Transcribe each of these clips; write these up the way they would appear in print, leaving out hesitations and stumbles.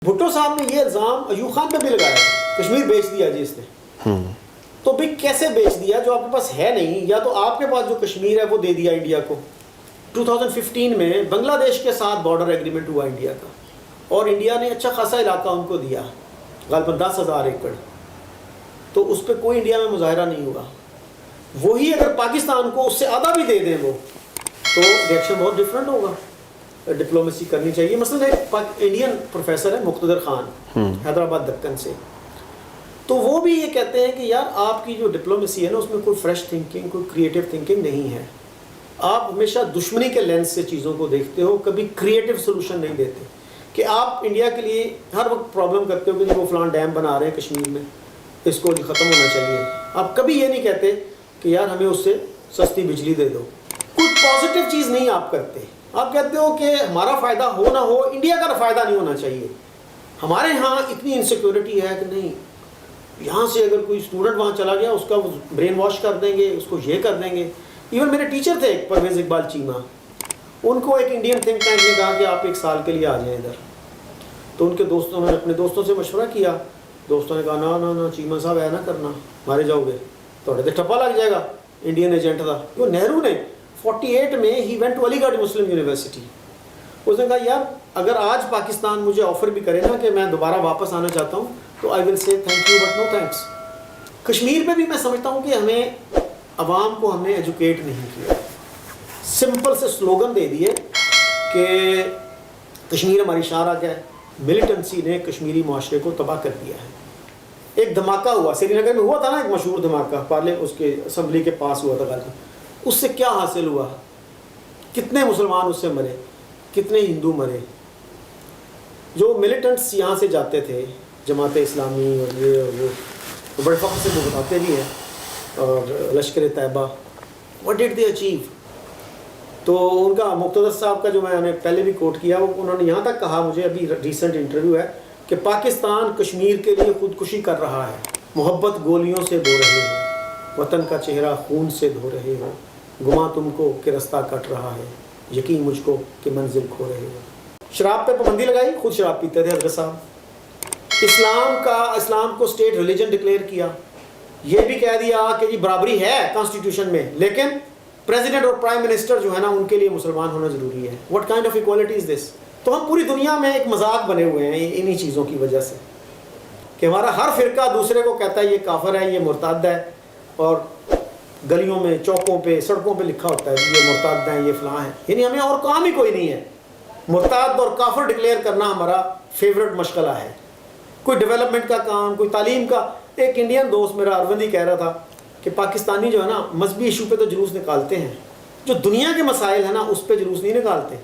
بھٹو صاحب نے یہ الزام ایوب خان پہ بھی لگایا کشمیر بیچ دیا جی اس نے. تو بھی کیسے بیچ دیا جو آپ کے پاس ہے نہیں؟ یا تو آپ کے پاس جو کشمیر ہے وہ دے دیا انڈیا کو. 2015 میں بنگلہ دیش کے ساتھ بارڈر ایگریمنٹ ہوا انڈیا کا، اور انڈیا نے اچھا خاصا علاقہ ان کو دیا، غالباً 10,000 ایکڑ. تو اس پہ کوئی انڈیا میں مظاہرہ نہیں ہوا. وہی اگر پاکستان کو اس سے آدھا بھی دے دیں وہ، تو ریئیکشن بہت ڈفرینٹ ہوگا. ڈپلومیسی کرنی چاہیے. مثلا ایک انڈین پروفیسر ہے مقتدر خان، حیدرآباد دکن سے، تو وہ بھی یہ کہتے ہیں کہ یار آپ کی جو ڈپلومیسی ہے نا، اس میں کوئی فریش تھنکنگ، کوئی کریٹو تھنکنگ نہیں ہے. آپ ہمیشہ دشمنی کے لینس سے چیزوں کو دیکھتے ہو، کبھی کریٹو سولوشن نہیں دیتے. کہ آپ انڈیا کے لیے ہر وقت پرابلم کرتے ہو کہ وہ فلان ڈیم بنا رہے ہیں کشمیر میں، اس کو ختم ہونا چاہیے. آپ کبھی یہ نہیں کہتے کہ یار ہمیں اس سے سستی بجلی دے دو. کوئی پازیٹیو چیز نہیں آپ کرتے. آپ کہتے ہو کہ ہمارا فائدہ ہو نہ ہو، انڈیا کا فائدہ نہیں ہونا چاہیے. ہمارے ہاں اتنی انسیکیورٹی ہے کہ نہیں، یہاں سے اگر کوئی اسٹوڈنٹ وہاں چلا گیا اس کا برین واش کر دیں گے، اس کو یہ کر دیں گے. ایون میرے ٹیچر تھے پرویز اقبال چیمہ، ان کو ایک انڈین تھنک ٹینک نے کہا کہ آپ 1 سال کے لیے آ جائیں ادھر. تو ان کے دوستوں نے اپنے دوستوں سے مشورہ کیا. دوستوں نے کہا نہ چیمہ صاحب ایسا نہ کرنا، مارے جاؤ گے، تھوڑے تو ٹھپا لگ جائے گا. انڈین ایجنٹ تھا وہ. نہرو نے 48 میں ہی وینٹ ٹو علی گڑھ مسلم یونیورسٹی. اس نے کہا یار اگر آج پاکستان مجھے آفر بھی کرے نا کہ میں دوبارہ واپس آنا چاہتا ہوں، تو I will say thank you but no thanks. Kashmir پہ بھی میں سمجھتا ہوں کہ ہمیں عوام کو ہم نے ایجوکیٹ نہیں کیا. سمپل سے سلوگن دے دیے کہ کشمیر ہماری شاہراہ ہے. ملیٹنسی نے کشمیری معاشرے کو تباہ کر دیا ہے. ایک دھماکہ ہوا سری نگر میں، ہوا تھا نا ایک مشہور دھماکہ، اس کے اسمبلی کے پاس ہوا تھا. اس سے کیا حاصل ہوا؟ کتنے مسلمان اس سے مرے، کتنے ہندو مرے. جو ملیٹنٹس یہاں سے جاتے تھے، جماعت اسلامی اور یہ اور وہ، بڑے فخر سے وہ بتاتے بھی ہیں، اور Lashkar Taiba, what did they achieve؟ تو ان کا مقتدر صاحب کا جو میں نے پہلے بھی کوٹ کیا، وہ انہوں نے یہاں تک کہا، مجھے ابھی ریسنٹ انٹرویو ہے، کہ پاکستان کشمیر کے لیے خودکشی کر رہا ہے. محبت گولیوں سے دھو رہے ہو، وطن کا چہرہ خون سے دھو رہے ہو، گما تم کو کہ رستہ کٹ رہا ہے، یقین مجھ کو کہ منزل کھو رہے ہو. شراب پہ پابندی لگائی، خود شراب پیتے تھے حضرت صاحب. اسلام کو اسٹیٹ ریلیجن ڈکلیئر کیا. یہ بھی کہہ دیا کہ یہ برابری ہے کانسٹیٹیوشن میں، لیکن پریزیڈنٹ اور پرائم منسٹر جو ہے نا، ان کے لیے مسلمان ہونا ضروری ہے. واٹ کائنڈ آف ایکوالٹی از دس؟ تو ہم پوری دنیا میں ایک مذاق بنے ہوئے ہیں انہی چیزوں کی وجہ سے، کہ ہمارا ہر فرقہ دوسرے کو کہتا ہے یہ کافر ہے، یہ مرتد ہے، اور گلیوں میں، چوکوں پہ، سڑکوں پہ لکھا ہوتا ہے یہ مرتد ہیں، یہ فلاں ہیں. یعنی ہمیں اور کام ہی کوئی نہیں ہے. مرتد اور کافر ڈکلیئر کرنا ہمارا فیوریٹ مشغلہ ہے. کوئی ڈیولپمنٹ کا کام، کوئی تعلیم کا. ایک انڈین دوست میرا اروندی کہہ رہا تھا کہ پاکستانی جو ہے نا، مذہبی ایشو پہ تو جلوس نکالتے ہیں، جو دنیا کے مسائل ہیں نا اس پہ جلوس نہیں نکالتے.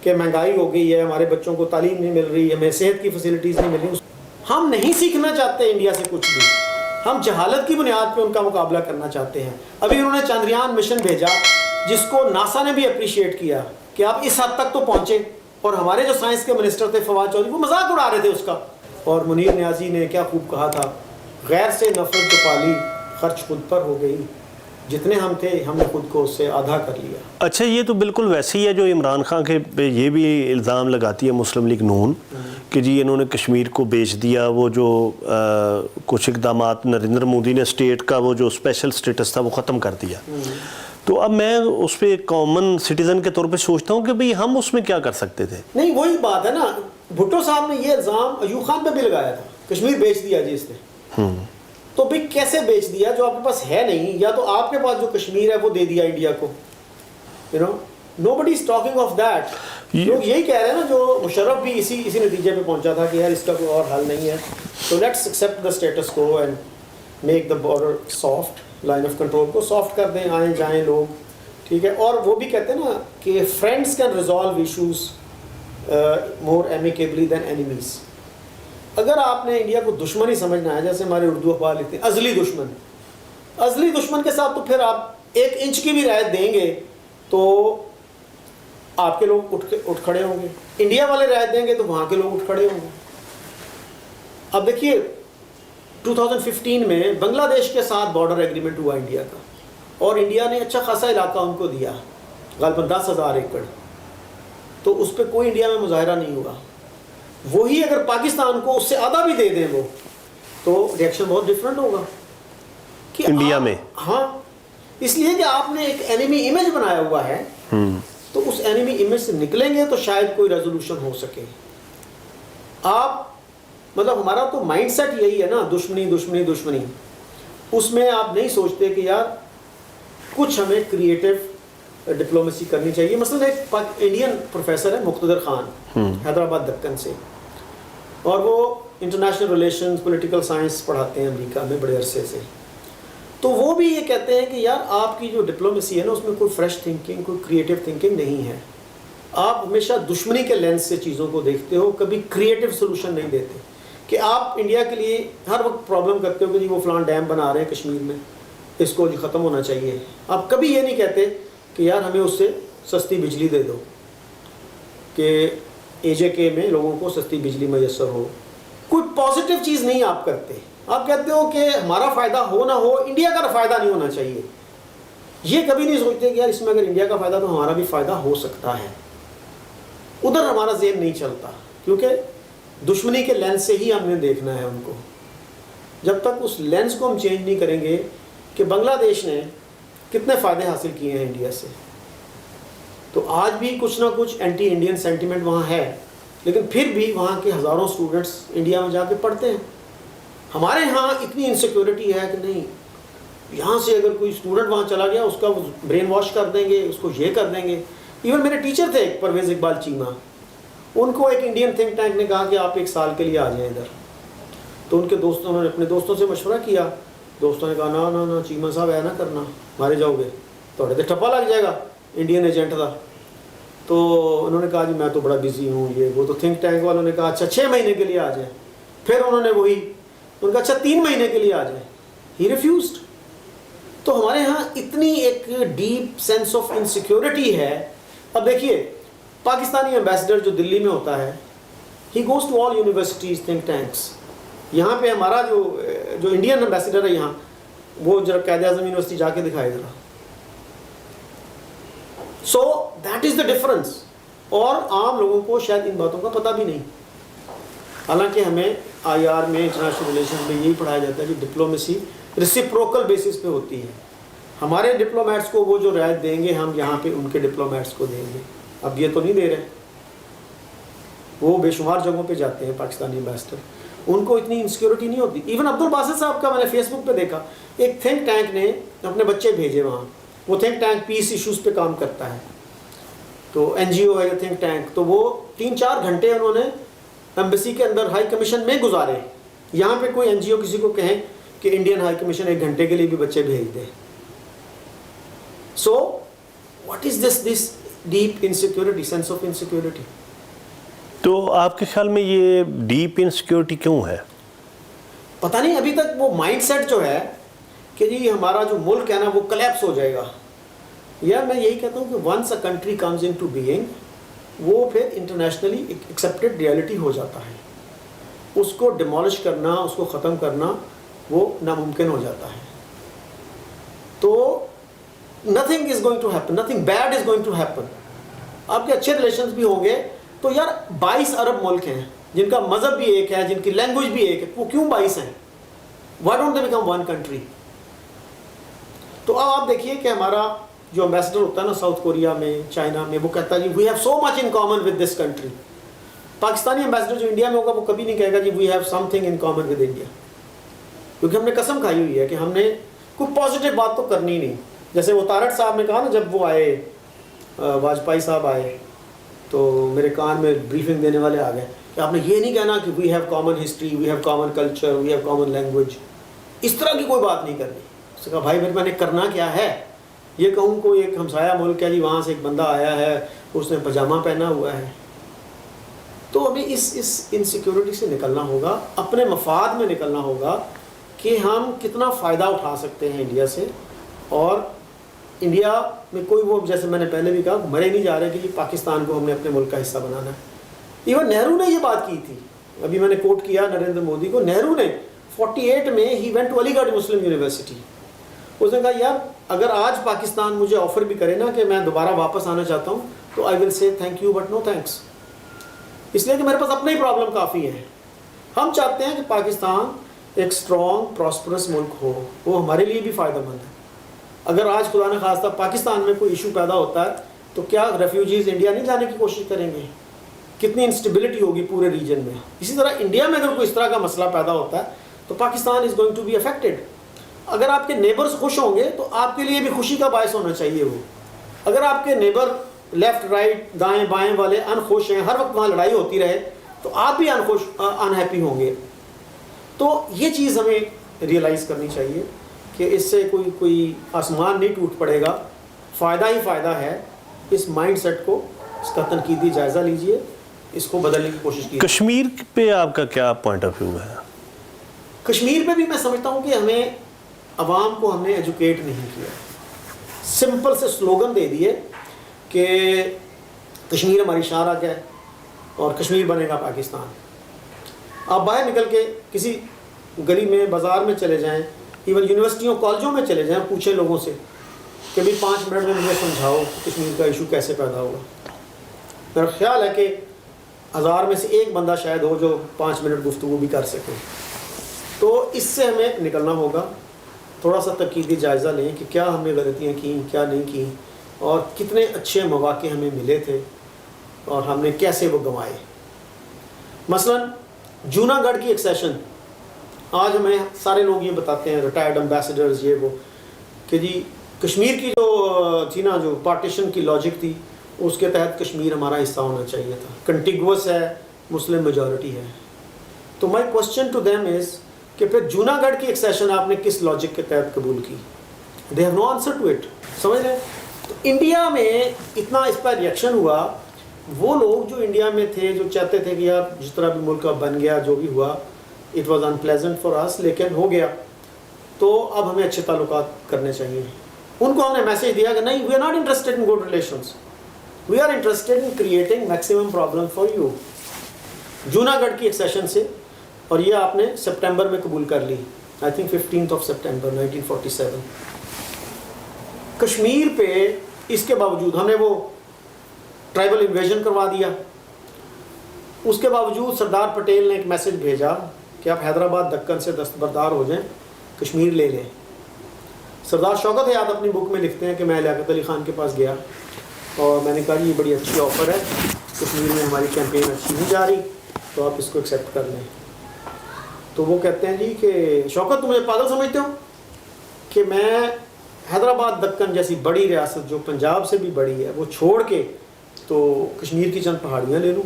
کہ مہنگائی ہو گئی ہے، ہمارے بچوں کو تعلیم نہیں مل رہی، ہمیں صحت کی فیسلٹیز نہیں مل رہی. ہم نہیں سیکھنا چاہتے انڈیا سے کچھ بھی. ہم جہالت کی بنیاد پہ ان کا مقابلہ کرنا چاہتے ہیں. ابھی انہوں نے چندریان مشن بھیجا، جس کو ناسا نے بھی اپریشیٹ کیا کہ آپ اس حد تک تو پہنچے. اور ہمارے جو سائنس کے منسٹر تھے فواد چودھری، وہ مذاق اڑا رہے تھے اس کا. اور منیر نیازی نے کیا خوب کہا تھا، غیر سے نفرت جو پالی خرچ خود پر ہو گئی، جتنے ہم تھے ہم نے خود کو اس سے آدھا کر لیا. اچھا، یہ تو بالکل ویسے ہی ہے جو عمران خان کے پہ یہ بھی الزام لگاتی ہے مسلم لیگ نون کہ جی انہوں نے کشمیر کو بیچ دیا. وہ جو کچھ اقدامات نریندر مودی نے اسٹیٹ کا وہ جو اسپیشل اسٹیٹس تھا وہ ختم کر دیا. تو اب میں اس پہ کامن سٹیزن کے طور پہ سوچتا ہوں کہ بھئی ہم اس میں کیا کر سکتے تھے. نہیں، وہی بات ہے نا. بھٹو صاحب نے یہ الزام ایوب خان پہ بھی لگایا تھا، کشمیر بیچ دیا جی اس نے. تو بھی کیسے بیچ دیا جو آپ کے پاس ہے نہیں؟ یا تو آپ کے پاس جو کشمیر ہے وہ دے دیا انڈیا کو. nobody is talking of that. لوگ یہی کہہ رہے ہیں نا، جو مشرف بھی اسی نتیجے پہ پہنچا تھا کہ یار اس کا کوئی اور حل نہیں ہے. تو لیٹس ایکسیپٹ دا اسٹیٹس کو and make the border soft. Line of control کو سافٹ کر دیں، آئیں جائیں لوگ، ٹھیک ہے. اور وہ بھی کہتے ہیں نا کہ friends can resolve issues more amicably than enemies. اگر آپ نے انڈیا کو دشمن ہی سمجھنا ہے، جیسے ہمارے اردو اخبار لکھتے ہیں ازلی دشمن کے ساتھ، تو پھر آپ 1 انچ کی بھی رعایت دیں گے تو آپ کے لوگ اٹھ کھڑے ہوں گے. انڈیا والے رعایت دیں گے تو وہاں کے لوگ اٹھ کھڑے ہوں گے. اب دیکھیے 2015 میں بنگلہ دیش کے ساتھ بارڈر ایگریمنٹ ہوا انڈیا کا، اور انڈیا نے اچھا خاصا علاقہ ان کو دیا، غالباً 10,000 ایکڑ. تو اس پہ کوئی انڈیا میں مظاہرہ نہیں ہوا. وہی اگر پاکستان کو اس سے آدھا بھی دے دیں وہ, تو ریئیکشن بہت ڈفرینٹ ہوگا کہ انڈیا میں. ہاں, اس لیے کہ آپ نے ایک اینیمی امیج بنایا ہوا ہے, تو اس اینیمی امیج سے نکلیں گے تو شاید کوئی ریزولوشن ہو سکے. آپ مطلب ہمارا تو مائنڈ سیٹ یہی ہے نا, دشمنی دشمنی دشمنی. اس میں آپ نہیں سوچتے کہ یار کچھ ہمیں کریٹیو ڈپلومیسی کرنی چاہیے. مثلا ایک انڈین پروفیسر ہے مقتدر خان, حیدرآباد دکن سے, اور وہ انٹرنیشنل ریلیشنز پولیٹیکل سائنس پڑھاتے ہیں امریکہ میں بڑے عرصے سے. تو وہ بھی یہ کہتے ہیں کہ یار آپ کی جو ڈپلومیسی ہے نا, اس میں کوئی فریش تھنکنگ, کوئی کریٹیو تھنکنگ نہیں ہے. آپ ہمیشہ دشمنی کے لینس سے چیزوں کو دیکھتے ہو, کبھی کریٹیو سولوشن نہیں دیتے. کہ آپ انڈیا کے لیے ہر وقت پرابلم کرتے ہو کہ جی وہ فلان ڈیم بنا رہے ہیں کشمیر میں, اس کو جی ختم ہونا چاہیے. آپ کبھی یہ نہیں کہتے کہ یار ہمیں اس سے سستی بجلی دے دو, کہ AJK میں لوگوں کو سستی بجلی میسر ہو. کوئی پازیٹیو چیز نہیں آپ کرتے. آپ کہتے ہو کہ ہمارا فائدہ ہو نہ ہو, انڈیا کا فائدہ نہیں ہونا چاہیے. یہ کبھی نہیں سوچتے کہ یار اس میں اگر انڈیا کا فائدہ تو ہمارا بھی فائدہ ہو سکتا ہے. ادھر ہمارا ذہن نہیں چلتا, کیونکہ دشمنی کے لینس سے ہی ہم نے دیکھنا ہے ان کو. جب تک اس لینس کو ہم چینج نہیں کریں گے کہ بنگلہ دیش نے کتنے فائدے حاصل کیے ہیں انڈیا سے, تو آج بھی کچھ نہ کچھ اینٹی انڈین سینٹیمنٹ وہاں ہے, لیکن پھر بھی وہاں کے ہزاروں اسٹوڈنٹس انڈیا میں جا کے پڑھتے ہیں. ہمارے ہاں اتنی انسیکیورٹی ہے کہ نہیں, یہاں سے اگر کوئی اسٹوڈنٹ وہاں چلا گیا اس کا برین واش کر دیں گے, اس کو یہ کر دیں گے. ایون میرے ٹیچر تھے پرویز اقبال چیمہ, ان کو ایک انڈین تھنک ٹینک نے کہا کہ آپ 1 سال کے لیے آ جائیں ادھر. تو ان کے دوستوں نے اپنے دوستوں سے مشورہ کیا, دوستوں نے کہا نا نا نا چیمہ صاحب ایسا نہ کرنا, مارے جاؤ گے, تھوڑے تو ٹھپا لگ جائے گا, انڈین ایجنٹ تھا. تو انہوں نے کہا جی میں تو بڑا بزی ہوں یہ وہ. تو تھنک ٹینک والوں نے کہا اچھا 6 مہینے کے لیے آ جائیں. پھر انہوں نے وہی ان کا اچھا 3 مہینے کے لیے آ جائیں. ہی ریفیوزڈ. تو ہمارے ہاں اتنی ایک ڈیپ سینس آف انسیکیورٹی ہے. اب دیکھیے پاکستانی ایمبیسڈر جو دلی میں ہوتا ہے, he goes to all universities think tanks. یہاں پہ ہمارا جو انڈین ایمبیسڈر ہے یہاں, وہ ذرا قائد اعظم یونیورسٹی جا کے دکھائے ذرا. سو دیٹ از دا ڈفرنس. اور عام لوگوں کو شاید ان باتوں کا پتہ بھی نہیں. حالانکہ ہمیں IR میں انٹرنیشنل ریلیشن میں یہی پڑھایا جاتا ہے کہ ڈپلومیسی ریسیپروکل بیسس پہ ہوتی ہے. ہمارے ڈپلومیٹس کو وہ جو رعایت دیں گے ہم یہاں پہ ان کے ڈپلومیٹس کو دیں گے. اب یہ تو نہیں دے رہے, وہ بے شمار جگہوں پہ جاتے ہیں پاکستانی ایمبیسڈر, ان کو اتنی انسیکیورٹی نہیں ہوتی. ایون عبد الباسط صاحب کا میں نے فیس بک پہ دیکھا, ایک تھنک ٹینک نے اپنے بچے بھیجے وہاں. وہ تھنک ٹینک پیس ایشوز پہ کام کرتا ہے, تو NGO ہے یہ تھنک ٹینک. تو وہ 3-4 گھنٹے انہوں نے ایمبیسی کے اندر ہائی کمیشن میں گزارے. یہاں پہ کوئی NGO کسی کو کہیں کہ انڈین ہائی کمیشن 1 گھنٹے کے لیے بھی بچے بھیج دے. So what is this deep insecurity, sense of insecurity. تو آپ کے خیال میں یہ ڈیپ انسیکیورٹی کیوں ہے؟ پتہ نہیں, ابھی تک وہ مائنڈ سیٹ جو ہے کہ جی ہمارا جو ملک ہے نا وہ کلیپس ہو جائے گا. یار میں یہی کہتا ہوں کہ once a country comes in to being, وہ پھر انٹرنیشنلی ایکسیپٹیڈ ریئلٹی ہو جاتا ہے. اس کو ڈیمولش کرنا, اس کو ختم کرنا وہ ناممکن ہو جاتا ہے. تو nothing is going to happen, nothing bad is going to happen. آپ کے اچھے ریلیشنز بھی ہوں گے. تو یار 22 ارب ملک ہیں جن کا مذہب بھی ایک ہے, جن کی لینگویج بھی ایک ہے, وہ کیوں 22 ہیں؟ Why don't they become one country? تو اب آپ دیکھیے کہ ہمارا جو ایمبیسڈر ہوتا ہے نا ساؤتھ کوریا میں, چائنا میں, وہ کہتا ہے جی we have so much in common with this country. Pakistani ambassador جو انڈیا میں ہوگا وہ کبھی نہیں کہے گا جی we have something in common with India, کیونکہ ہم نے قسم کھائی ہوئی ہے کہ ہم نے کوئی پازیٹیو بات تو کرنی نہیں. جیسے وہ تارٹ صاحب نے کہا نا, جب وہ آئے واجپئی صاحب آئے تو میرے کان میں بریفنگ دینے والے آ گئے کہ آپ نے یہ نہیں کہنا کہ we have common history, we have common culture, we have common language. اس طرح کی کوئی بات نہیں کرنی. اس نے کہا بھائی میں نے کرنا کیا ہے؟ یہ کہوں کوئی ایک ہمسایہ ملک ہے جی, وہاں سے ایک بندہ آیا ہے, اس نے پاجامہ پہنا ہوا ہے. تو ہمیں اس انسیکیورٹی سے نکلنا ہوگا, اپنے مفاد میں نکلنا ہوگا کہ ہم کتنا فائدہ اٹھا سکتے ہیں انڈیا سے. اور انڈیا میں کوئی وہ, جیسے میں نے پہلے بھی کہا, مرے نہیں جا رہے کہ جی پاکستان کو ہم نے اپنے ملک کا حصہ بنانا ہے. ایون نہرو نے یہ بات کی تھی, ابھی میں نے کوٹ کیا نریندر مودی کو. نہرو نے 48 میں ہی وینٹ ٹو علی گڑھ مسلم یونیورسٹی. اس نے کہا یار اگر آج پاکستان مجھے آفر بھی کرے نا کہ میں دوبارہ واپس آنا چاہتا ہوں, تو I will say thank you but no thanks. اس لیے کہ میرے پاس اپنا ہی پرابلم کافی ہے. ہم چاہتے ہیں کہ پاکستان ایک اسٹرانگ پراسپرس ملک ہو, وہ ہمارے لیے بھی فائدہ مند ہے. اگر آج خدا نہ خواستہ پاکستان میں کوئی ایشو پیدا ہوتا ہے تو کیا ریفیوجیز انڈیا نہیں جانے کی کوشش کریں گے؟ کتنی انسٹیبلٹی ہوگی پورے ریجن میں. اسی طرح انڈیا میں اگر کوئی اس طرح کا مسئلہ پیدا ہوتا ہے تو Pakistan is going to be affected. اگر آپ کے نیبرز خوش ہوں گے تو آپ کے لیے بھی خوشی کا باعث ہونا چاہیے وہ. اگر آپ کے نیبر لیفٹ رائٹ دائیں بائیں والے انخوش ہیں, ہر وقت وہاں لڑائی ہوتی رہے, تو آپ بھی انہیپی ہوں گے. تو یہ چیز ہمیں ریئلائز کرنی چاہیے کہ اس سے کوئی آسمان نہیں ٹوٹ پڑے گا, فائدہ ہی فائدہ ہے. اس مائنڈ سیٹ کو, اس کا تنقیدی جائزہ لیجئے, اس کو بدلنے کی کوشش کیجیے. کشمیر پہ آپ کا کیا پوائنٹ آف ویو ہے؟ کشمیر پہ بھی میں سمجھتا ہوں کہ ہمیں عوام کو ہم نے ایجوکیٹ نہیں کیا. سمپل سے سلوگن دے دیے کہ کشمیر ہماری شاہراہ ہے اور کشمیر بنے گا پاکستان. آپ باہر نکل کے کسی گلی میں بازار میں چلے جائیں, ایون یونیورسٹیوں کالجوں میں چلے جائیں, پوچھیں لوگوں سے کہ بھی 5 منٹ میں مجھے سمجھاؤ کشمیر کا ایشو کیسے پیدا ہوگا. میرا خیال ہے کہ 1000 میں سے ایک بندہ شاید ہو جو 5 منٹ گفتگو بھی کر سکے. تو اس سے ہمیں نکلنا ہوگا. تھوڑا سا تنقیدی جائزہ لیں کہ کیا ہم نے غلطیاں کیں, کیا نہیں کیں, اور کتنے اچھے مواقع ہمیں ملے تھے اور ہم نے کیسے وہ گنوائے. مثلا جوناگڑھ کی ایک سیشن, آج ہمیں سارے لوگ یہ بتاتے ہیں, ریٹائرڈ امبیسڈرز یہ وہ, کہ جی کشمیر کی جو تھی نا, جو پارٹیشن کی لاجک تھی, اس کے تحت کشمیر ہمارا حصہ ہونا چاہیے تھا. کنٹیگوس ہے, مسلم میجورٹی ہے. تو my question to them is کہ پھر جوناگڑھ کی ایک سیشن آپ نے کس لاجک کے تحت قبول کی؟ They have no answer to it. سمجھ رہے ہیں؟ تو انڈیا میں اتنا اس پر ریئیکشن ہوا. وہ لوگ جو انڈیا میں تھے جو چاہتے تھے کہ یار جس طرح بھی ملک بن گیا, جو بھی ہوا, اٹ واز انپلیزنٹ فار اس, لیکن ہو گیا, تو اب ہمیں اچھے تعلقات کرنے چاہیے. ان کو ہم نے میسج دیا کہ نہیں, we are not interested in good relations, we are interested in creating maximum problem for you. Junagadh کی ایک سیشن سے, اور یہ آپ نے سپٹمبر میں قبول کر لی, آئی تھنک 15 سپٹمبر 1947. کشمیر پہ اس کے باوجود ہم نے وہ ٹرائبل انویژن کروا دیا. اس کے باوجود سردار پٹیل نے ایک میسج بھیجا کہ آپ حیدرآباد دکن سے دستبردار ہو جائیں, کشمیر لے لیں. سردار شوکت حیات اپنی بک میں لکھتے ہیں کہ میں لیاقت علی خان کے پاس گیا اور میں نے کہا یہ بڑی اچھی آفر ہے, کشمیر میں ہماری کیمپین اچھی نہیں جا رہی, تو آپ اس کو ایکسیپٹ کر لیں. تو وہ کہتے ہیں جی کہ شوکت تم مجھے پاگل سمجھتے ہو کہ میں حیدرآباد دکن جیسی بڑی ریاست جو پنجاب سے بھی بڑی ہے وہ چھوڑ کے تو کشمیر کی چند پہاڑیاں لے لوں.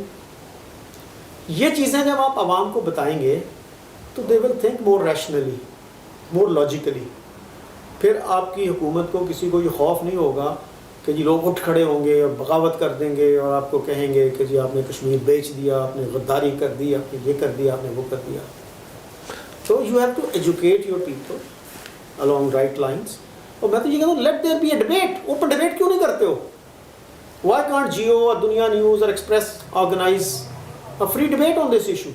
یہ چیزیں جب آپ عوام کو بتائیں گے تو they will think more rationally, more logically. پھر آپ کی حکومت کو, کسی کو یہ خوف نہیں ہوگا کہ جی لوگ اٹھ کھڑے ہوں گے اور بغاوت کر دیں گے اور آپ کو کہیں گے کہ جی آپ نے کشمیر بیچ دیا, آپ نے غداری کر دی, آپ نے یہ کر دیا, آپ نے وہ کر دیا. So you have to educate your people along right lines. اور میں تو یہ کہتا ہوں let there be a debate. open debate کیوں نہیں کرتے ہو؟ Why can't Jio اور دنیا نیوز اور express organize a free debate on this issue?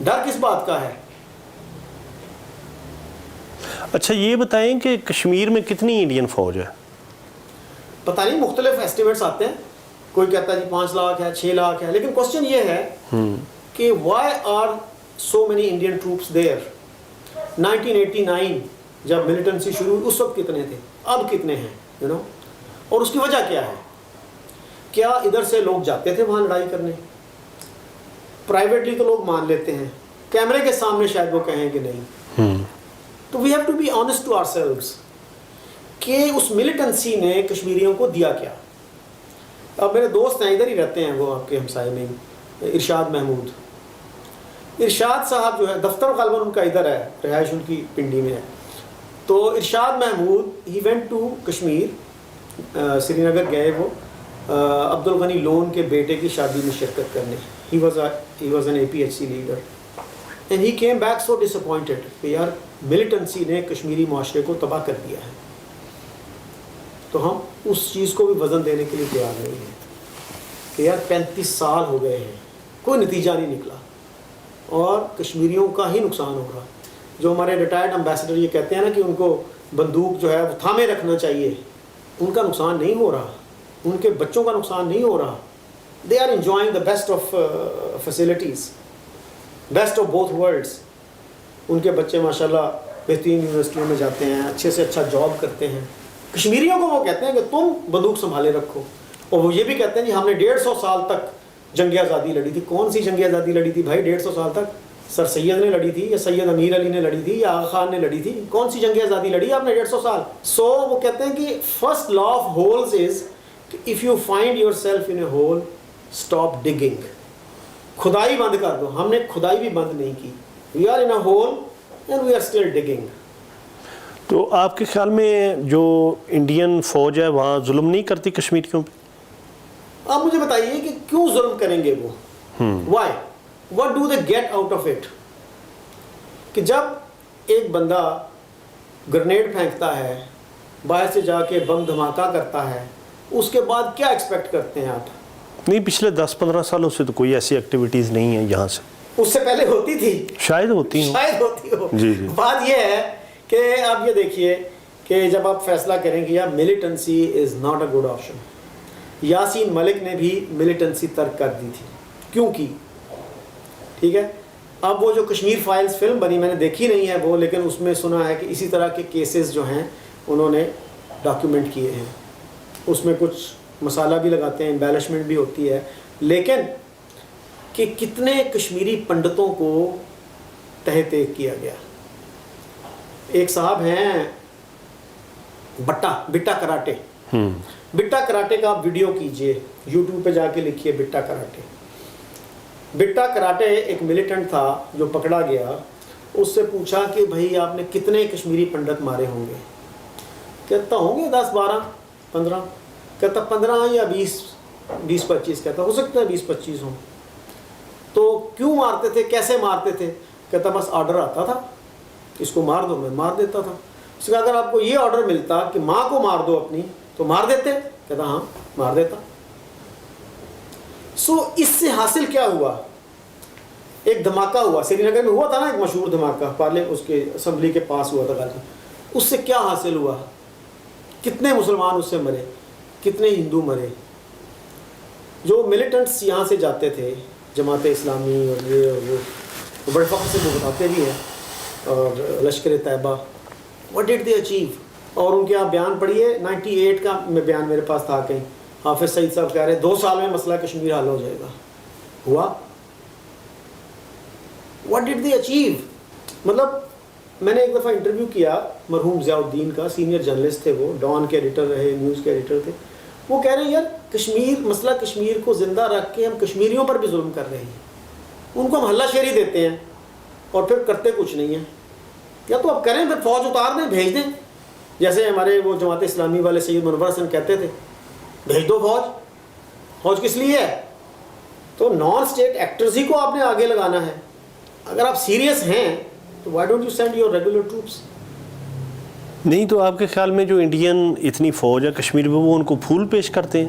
ڈر کس بات کا ہے؟ اچھا یہ بتائیں کہ کشمیر میں کتنی انڈین فوج ہے؟ پتہ نہیں, مختلف ایسٹیمیٹس آتے ہیں. کوئی کہتا ہے جی 5 لاکھ ہے, 6 لاکھ ہے, لیکن کوشچن یہ ہے کہ why are so many Indian troops there? 1989 جب ملیٹنسی شروع ہوئی اس وقت کتنے تھے, اب کتنے ہیں, اور اس کی وجہ کیا ہے؟ کیا ادھر سے لوگ جاتے تھے وہاں لڑائی کرنے؟ پرائیویٹلی تو لوگ مان لیتے ہیں, کیمرے کے سامنے شاید وہ کہیں کہ نہیں. تو we have to be honest to ourselves کہ اس ملیٹنسی نے کشمیریوں کو دیا کیا. اب میرے دوست ہیں, ادھر ہی رہتے ہیں, وہ آپ کے ہمسائے میں, ارشاد محمود. ارشاد صاحب جو ہے دفتر غالباً ان کا ادھر ہے, رہائش ان کی پنڈی میں ہے. تو Irshad Mahmood he went to Kashmir, Srinagar گئے وہ عبد الغنی لون کے بیٹے کی شادی میں شرکت کرنے. he was an APHC leader and he came back so disappointed کہ یار ملیٹنسی نے کشمیری معاشرے کو تباہ کر دیا ہے. تو ہم اس چیز کو بھی وزن دینے کے لیے تیار نہیں ہیں کہ یار 35 سال ہو گئے ہیں, کوئی نتیجہ نہیں نکلا اور کشمیریوں کا ہی نقصان ہو رہا. جو ہمارے ریٹائرڈ امبیسڈر یہ کہتے ہیں نا کہ ان کو بندوق جو ہے وہ تھامے رکھنا چاہیے, ان کا نقصان نہیں ہو رہا, ان کے بچوں کا نقصان نہیں ہو رہا. they are enjoying the best of facilities, best of both worlds. ان کے بچے ماشاءاللہ بہترین یونیورسٹیوں میں جاتے ہیں, اچھے سے اچھا جاب کرتے ہیں. کشمیریوں کو وہ کہتے ہیں کہ تم بندوق سنبھالے رکھو, اور وہ یہ بھی کہتے ہیں کہ ہم نے 150 سال تک جنگ آزادی لڑی تھی. کون سی جنگ آزادی لڑی تھی بھائی 150 سال تک؟ سر سید نے لڑی تھی, یا سید امیر علی نے لڑی تھی, یا آغا خان نے لڑی تھی؟ کون سی جنگ آزادی لڑی آپ نے 150 سال؟ سو وہ کہتے ہیں کہ first law of holes is if you find your self in a whole stop digging. کھدائی بند کر دو. ہم نے کھدائی بھی بند نہیں کی. We are in a hole and we are still digging. تو آپ کے خیال میں جو انڈین فوج ہے وہاں ظلم نہیں کرتی کشمیریوں پہ؟ آپ مجھے بتائیے کہ کیوں ظلم کریں گے وہ؟ Why? What do they get out of it? کہ جب ایک بندہ گرنیڈ پھینکتا ہے, باہر سے جا کے بم دھماکہ کرتا ہے, اس کے بعد کیا ایکسپیکٹ کرتے ہیں آپ؟ نہیں, پچھلے 10-15 سالوں سے تو کوئی ایسی ایکٹیویٹیز نہیں ہیں یہاں سے. اس سے پہلے ہوتی تھی, شاید ہوتی ہوں. شاید ہوتی ہو. جی جی. بات یہ ہے کہ آپ یہ دیکھیے کہ جب آپ فیصلہ کریں گے یا militancy is not a good option. Yasin Malik نے بھی ملیٹنسی ترک کر دی تھی. کیوں کی؟ ٹھیک ہے. اب وہ جو کشمیر فائلز فلم بنی, میں نے دیکھی نہیں ہے وہ, لیکن اس میں سنا ہے کہ اسی طرح کے کیسز جو ہیں انہوں نے ڈاکیومنٹ کیے ہیں. اس میں کچھ مسالہ بھی لگاتے ہیں, امبیلشمنٹ بھی ہوتی ہے, لیکن کہ کتنے کشمیری پنڈتوں کو تہ تیغ کیا گیا. ایک صاحب ہیں بٹا کراٹے. بٹا کراٹے کا آپ ویڈیو کیجئے, یوٹیوب پہ جا کے لکھیے بٹا کراٹے. بٹا کراٹے ایک ملیٹنٹ تھا جو پکڑا گیا. اس سے پوچھا کہ بھائی آپ نے کتنے کشمیری پنڈت مارے ہوں گے؟ کہتا ہوں گے 10 12 15. کہتا 15 یا 20 25. کہتا ہو سکتا ہے 20 25 ہوں. تو کیوں مارتے تھے, کیسے مارتے تھے؟ کہتا بس آرڈر آتا تھا, اس کو مار دو, میں مار دیتا تھا. اس کا اگر آپ کو یہ آرڈر ملتا کہ ماں کو مار دو اپنی, تو مار دیتے؟ کہتا ہاں مار دیتا. سو اس سے حاصل کیا ہوا؟ ایک دھماکہ ہوا سری نگر میں, ہوا تھا نا ایک مشہور دھماکہ, پارلیمنٹ اس کے اسمبلی کے پاس ہوا تھا. اس سے کیا حاصل ہوا؟ کتنے مسلمان اس سے مرے, کتنے ہندو مرے. جو ملیٹنٹس یہاں سے جاتے تھے, جماعت اسلامی اور یہ اور وہ, بڑے فخر سے وہ بتاتے بھی ہیں, اور Lashkar Taiba, what did they achieve؟ اور ان کے آپ بیان پڑھیے. 98 کا میں بیان میرے پاس تھا کہیں, حافظ سعید صاحب کہہ رہے 2 سال میں مسئلہ کشمیر حل ہو جائے گا. ہوا؟ what did they achieve؟ مطلب میں نے ایک دفعہ انٹرویو کیا مرحوم ضیاء الدین کا, سینئر جرنلسٹ تھے وہ, ڈان کے ایڈیٹر رہے, نیوز کے ایڈیٹر تھے. وہ کہہ رہے ہیں یار کشمیر, مسئلہ کشمیر کو زندہ رکھ کے ہم کشمیریوں پر بھی ظلم کر رہے ہیں. ان کو ہم ہلہ شیری دیتے ہیں اور پھر کرتے کچھ نہیں ہیں. یا تو اب کریں, پھر فوج اتار دیں, بھیج دیں. جیسے ہمارے وہ جماعت اسلامی والے سید منور حسن کہتے تھے, بھیج دو فوج. فوج کس لیے ہے؟ تو نان اسٹیٹ ایکٹرز ہی کو آپ نے آگے لگانا ہے. اگر آپ سیریس ہیں تو why don't you send your regular troops? نہیں تو آپ کے خیال میں جو انڈین اتنی فوج ہے کشمیر میں, وہ ان کو پھول پیش کرتے ہیں؟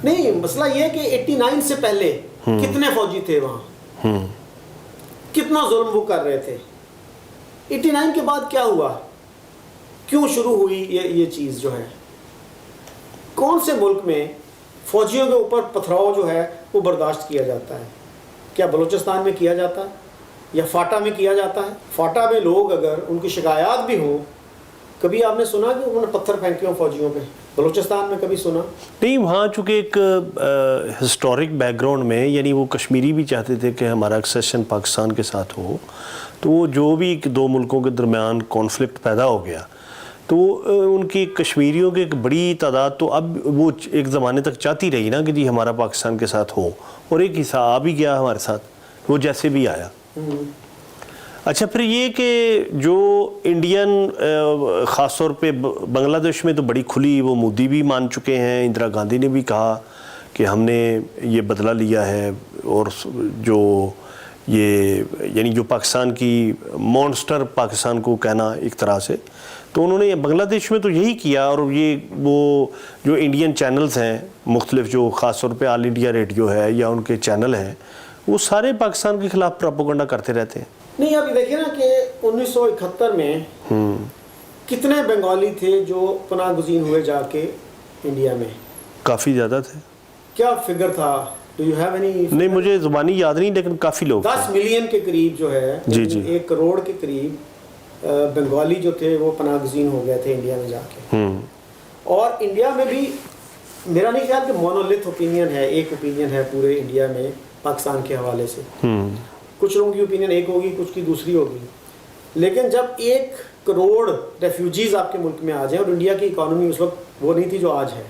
نہیں, مسئلہ یہ ہے کہ 89 سے پہلے کتنے فوجی تھے وہاں, کتنا ظلم وہ کر رہے تھے. 89 کے بعد کیا ہوا؟ کیوں شروع ہوئی یہ چیز جو ہے؟ کون سے ملک میں فوجیوں کے اوپر پتھراؤ جو ہے وہ برداشت کیا جاتا ہے؟ کیا بلوچستان میں کیا جاتا ہے یا فاٹا میں کیا جاتا ہے؟ فاٹا میں لوگ اگر ان کی شکایات بھی ہوں, کبھی آپ نے سنا کہ انہوں نے پتھر پھینکے ہوں فوجیوں پہ؟ بلوچستان میں کبھی سنا نہیں. وہاں چونکہ ایک ہسٹورک بیک گراؤنڈ میں, یعنی وہ کشمیری بھی چاہتے تھے کہ ہمارا ایکسیشن پاکستان کے ساتھ ہو, تو وہ جو بھی 2 ملکوں کے درمیان کانفلکٹ پیدا ہو گیا, تو ان کی کشمیریوں کی ایک بڑی تعداد تو اب وہ ایک زمانے تک چاہتی رہی نا کہ جی ہمارا پاکستان کے ساتھ ہو, اور ایک حصہ آ بھی گیا ہمارے ساتھ, وہ جیسے بھی آیا. اچھا, پھر یہ کہ جو انڈین خاص طور پہ بنگلہ دیش میں تو بڑی کھلی, وہ مودی بھی مان چکے ہیں, اندرا گاندھی نے بھی کہا کہ ہم نے یہ بدلہ لیا ہے, اور جو یہ یعنی جو پاکستان کی مونسٹر پاکستان کو کہنا ایک طرح سے, تو انہوں نے بنگلہ دیش میں تو یہی کیا. اور یہ وہ جو انڈین چینلز ہیں مختلف, جو خاص طور پہ آل انڈیا ریڈیو ہے یا ان کے چینل ہیں, وہ سارے پاکستان کے خلاف پروپیگنڈا کرتے رہتے ہیں. نہیں, ابھی دیکھیں نا کہ 1971 میں کتنے بنگالی تھے جو پناہ گزین ہوئے جا کے انڈیا میں؟ کافی زیادہ تھے. کیا فگر تھا Do you have any? نہیں مجھے زبانی یاد نہیں لیکن کافی لوگ 10 ملین کے قریب جو ہے, جی جی, 1 کروڑ کے قریب بنگالی جو تھے وہ پناہ گزین ہو گئے تھے انڈیا میں جا کے. اور انڈیا میں بھی میرا نہیں خیال کہ مونولیتھ اوپینین ہے, ایک اوپینین ہے پورے انڈیا میں پاکستان کے حوالے سے. کچھ لوگوں کی اوپینین ایک ہوگی, کچھ کی دوسری ہوگی. لیکن جب 1 کروڑ ریفیوجیز آپ کے ملک میں آ جائیں, اور انڈیا کی اکانومی اس وقت وہ نہیں تھی جو آج ہے,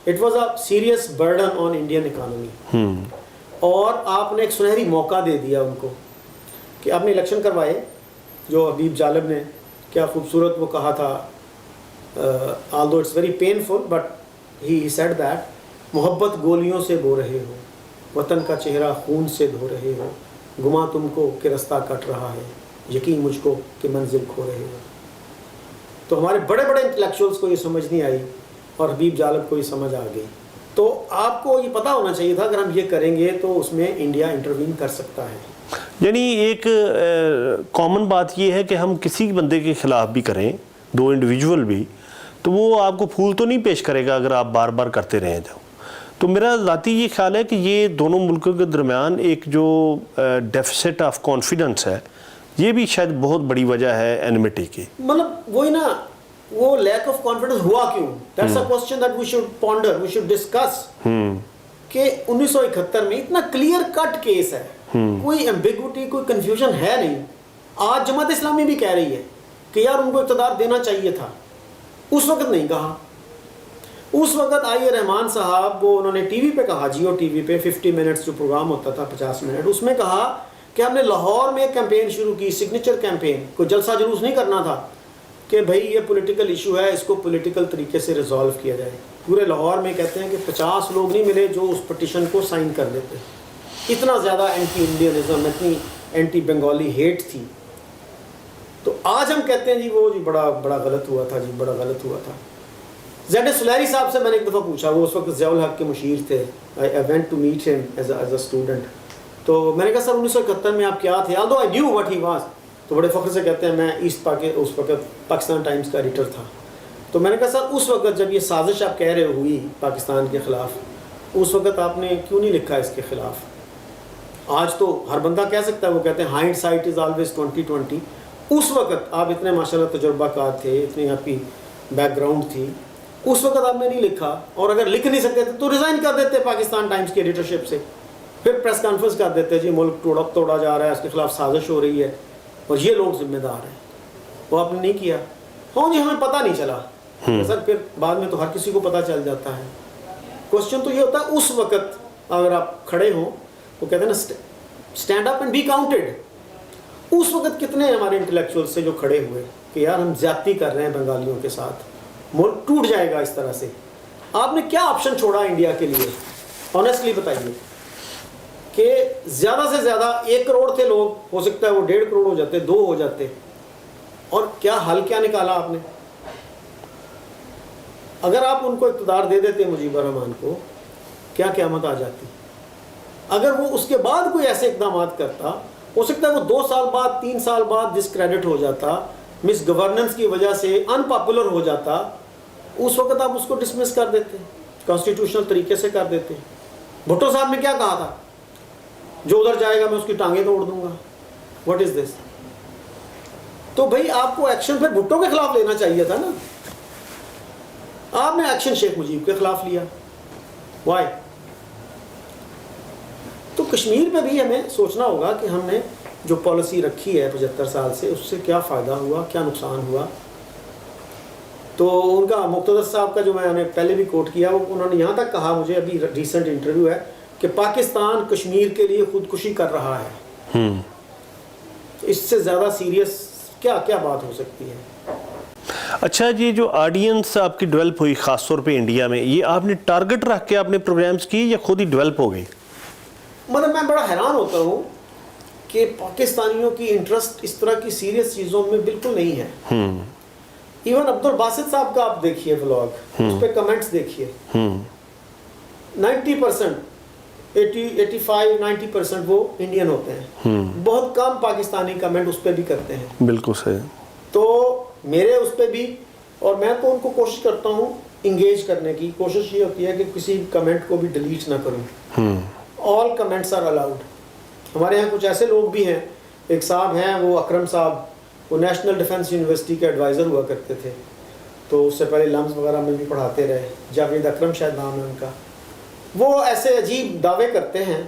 it was a serious burden on Indian economy, اور آپ نے ایک سنہری موقع دے دیا ان کو کہ آپ نے الیکشن کروائے. جو حبیب جالب نے کیا خوبصورت وہ کہا تھا, although it's very painful but he said that محبت گولیوں سے بو رہے ہو, وطن کا چہرہ خون سے دھو رہے ہو, گما تم کو کہ رستہ کٹ رہا ہے, یقین مجھ کو کہ منزل کھو رہے ہو. تو ہمارے بڑے بڑے انٹلیکچوئلس کو یہ سمجھ نہیں آئی اور حبیب جالب کو یہ سمجھ آ گئی. تو آپ کو یہ پتہ ہونا چاہیے تھا اگر ہم یہ کریں گے تو اس میں انڈیا انٹروین کر سکتا ہے. یعنی ایک کامن بات یہ ہے کہ ہم کسی بندے کے خلاف بھی کریں, 2 انڈیویجول بھی, تو وہ آپ کو پھول تو نہیں پیش کرے گا اگر آپ بار بار کرتے رہیں جاؤ. تو میرا ذاتی یہ خیال ہے کہ یہ دونوں ملکوں کے درمیان ایک جو ڈیفیسٹ آف کانفیڈنس ہے, یہ بھی شاید بہت بڑی وجہ ہے اینمٹی کی. مطلب وہی نا, وہ لیک آف کانفیڈنس ہوا کیوں؟ That's a question that we should ponder, we should discuss. کہ 1971 میں اتنا کلیئر کٹ کیس ہے, کوئی ایمبیگوٹی, کوئی کنفیوژن ہے نہیں. آج جماعت اسلامی بھی کہہ رہی ہے کہ یار ان کو اقتدار دینا چاہیے تھا, اس وقت نہیں کہا. اس وقت آئی رحمان صاحب وہ انہوں نے ٹی وی پہ کہا, جیو ٹی وی پہ 50 منٹس جو پروگرام ہوتا تھا 50 منٹ, اس میں کہا کہ ہم نے لاہور میں ایک کیمپین شروع کی, سگنیچر کیمپین. کوئی جلسہ جلوس نہیں کرنا تھا کہ بھائی یہ پولیٹیکل ایشو ہے, اس کو پولیٹیکل طریقے سے ریزالو کیا جائے. پورے لاہور میں کہتے ہیں کہ 50 لوگ نہیں ملے جو اس پٹیشن کو سائن کر دیتے. اتنا زیادہ اینٹی انڈینزم, اتنی اینٹی بنگالی ہیٹ تھی. تو آج ہم کہتے ہیں جی وہ جی بڑا غلط ہوا تھا, جی بڑا غلط ہوا تھا. زید سلیری صاحب سے میں نے ایک دفعہ پوچھا, وہ اس وقت ضیاء الحق کے مشیر تھے. I went to meet him as a student. تو میں نے کہا سر 1971 میں آپ کیا تھے, although I knew what he was. تو بڑے فخر سے کہتے ہیں میں ایسٹ اس وقت پاکستان ٹائمز کا ایڈیٹر تھا. تو میں نے کہا سر اس وقت جب یہ سازش آپ کہہ رہے ہوئی پاکستان کے خلاف, اس وقت آپ نے کیوں نہیں لکھا اس کے خلاف؟ آج تو ہر بندہ کہہ سکتا ہے, وہ کہتے ہیں ہائنڈ سائٹ از آلویز 2020. اس وقت آپ اتنے ماشاءاللہ تجربہ کار تھے, اتنی آپ کی بیک گراؤنڈ تھی, اس وقت آپ نے نہیں لکھا. اور اگر لکھ نہیں سکتے تھے تو ریزائن کر دیتے پاکستان ٹائمز کی ایڈیٹرشپ سے, پھر پریس کانفرنس کر دیتے جی ملک توڑا جا رہا ہے, اس کے خلاف سازش ہو رہی ہے اور یہ لوگ ذمہ دار ہیں. وہ آپ نے نہیں کیا. ہاں جی ہمیں پتہ نہیں چلا سر, پھر بعد میں تو ہر کسی کو پتہ چل جاتا ہے. کوشچن تو یہ ہوتا ہے اس وقت اگر آپ کھڑے ہوں, وہ کہتے ہیں نا stand up and be counted. اس وقت کتنے ہمارے انٹلیکچوئل سے جو کھڑے ہوئے کہ یار ہم زیادتی کر رہے ہیں بنگالیوں کے ساتھ, ملک ٹوٹ جائے گا اس طرح سے. آپ نے کیا آپشن چھوڑا انڈیا کے لیے؟ آنیسٹلی بتائیے کہ زیادہ سے زیادہ 1 کروڑ تھے لوگ, ہو سکتا ہے وہ 1.5 کروڑ ہو جاتے, 2 ہو جاتے. اور کیا حل کیا نکالا آپ نے؟ اگر آپ ان کو اقتدار دے دیتے مجیب الرحمان کو, کیا قیامت آ جاتی. اگر وہ اس کے بعد کوئی ایسے اقدامات کرتا, ہو سکتا ہے وہ 2 سال بعد 3 سال بعد ڈسکریڈٹ ہو جاتا, مس گورننس کی وجہ سے ان پاپولر ہو جاتا. اس وقت آپ اس کو ڈسمس کر دیتے, کانسٹیٹیوشنل طریقے سے کر دیتے. بھٹو صاحب نے کیا کہا تھا, جو ادھر جائے گا میں اس کی ٹانگیں توڑ دوں گا. واٹ از دس؟ تو بھائی آپ کو ایکشن پھر بھٹو کے خلاف لینا چاہیے تھا نا. آپ نے ایکشن شیخ مجیب کے خلاف لیا. وائی؟ تو کشمیر پہ بھی ہمیں سوچنا ہوگا کہ ہم نے جو پالیسی رکھی ہے 75 سال سے, اس سے کیا فائدہ ہوا, کیا نقصان ہوا. تو ان کا مقتدر صاحب کا جو میں نے پہلے بھی کوٹ کیا, وہ انہوں نے یہاں تک کہا, مجھے ابھی ریسنٹ انٹرویو ہے, کہ پاکستان کشمیر کے لیے خودکشی کر رہا ہے. اس سے زیادہ سیریس کیا بات ہو سکتی ہے؟ اچھا جی, جو آڈینس آپ کی ڈیولپ ہوئی خاص طور پہ انڈیا میں, یہ آپ نے ٹارگٹ رکھ کے آپ نے پروگرامز کی یا خود ہی ڈیولپ ہو گئی؟ مطلب میں بڑا حیران ہوتا ہوں کہ پاکستانیوں کی انٹرسٹ اس طرح کی سیریس چیزوں میں بالکل نہیں ہے. ایون عبد الباسط صاحب کا آپ دیکھیے ولاگ, اس پہ کمنٹس دیکھیے, 90% 85-90% وہ انڈین ہوتے ہیں. بہت کم پاکستانی کمنٹ اس پہ بھی کرتے ہیں. بالکل صحیح. تو میرے اس پہ بھی, اور میں تو ان کو کوشش کرتا ہوں انگیج کرنے کی. کوشش یہ ہوتی ہے کہ کسی کمنٹ کو بھی ڈیلیٹ نہ کروں, all comments are allowed. ہمارے یہاں کچھ ایسے لوگ بھی ہیں, ایک صاحب ہیں وہ اکرم صاحب, وہ نیشنل ڈیفنس یونیورسٹی کے ایڈوائزر ہوا کرتے تھے, تو اس سے پہلے لمز وغیرہ میں بھی پڑھاتے رہے, جاوید اکرم شاید نام ہے ان کا. وہ ایسے عجیب دعوے کرتے ہیں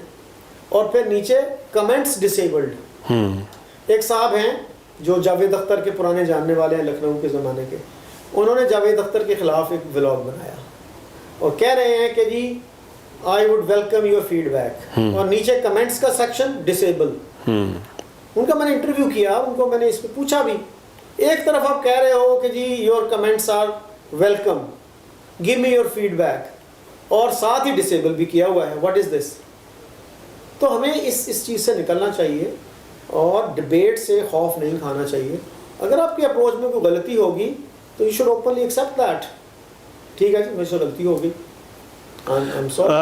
اور پھر نیچے کمنٹس ڈسیبلڈ. ایک صاحب ہیں جو جاوید اختر کے پرانے جاننے والے ہیں, لکھنؤ کے زمانے کے, انہوں نے جاوید اختر کے خلاف ایک ولاگ بنایا اور کہہ رہے ہیں کہ جی I would welcome your feedback, اور نیچے کمنٹس کا سیکشن ڈسیبل. ان کا میں نے انٹرویو کیا, ان کو میں نے اس پہ پوچھا بھی, ایک طرف آپ کہہ رہے ہو کہ جی your comments are welcome, give me your feedback, اور ساتھ ہی ڈسیبل بھی کیا ہوا ہے, واٹ از دس؟ تو ہمیں اس چیز سے نکلنا چاہیے اور ڈبیٹ سے خوف نہیں کھانا چاہیے. اگر آپ کی اپروچ میں کوئی غلطی ہوگی تو you should openly accept that. ٹھیک ہے جی, مجھ سے غلطی ہو گئی,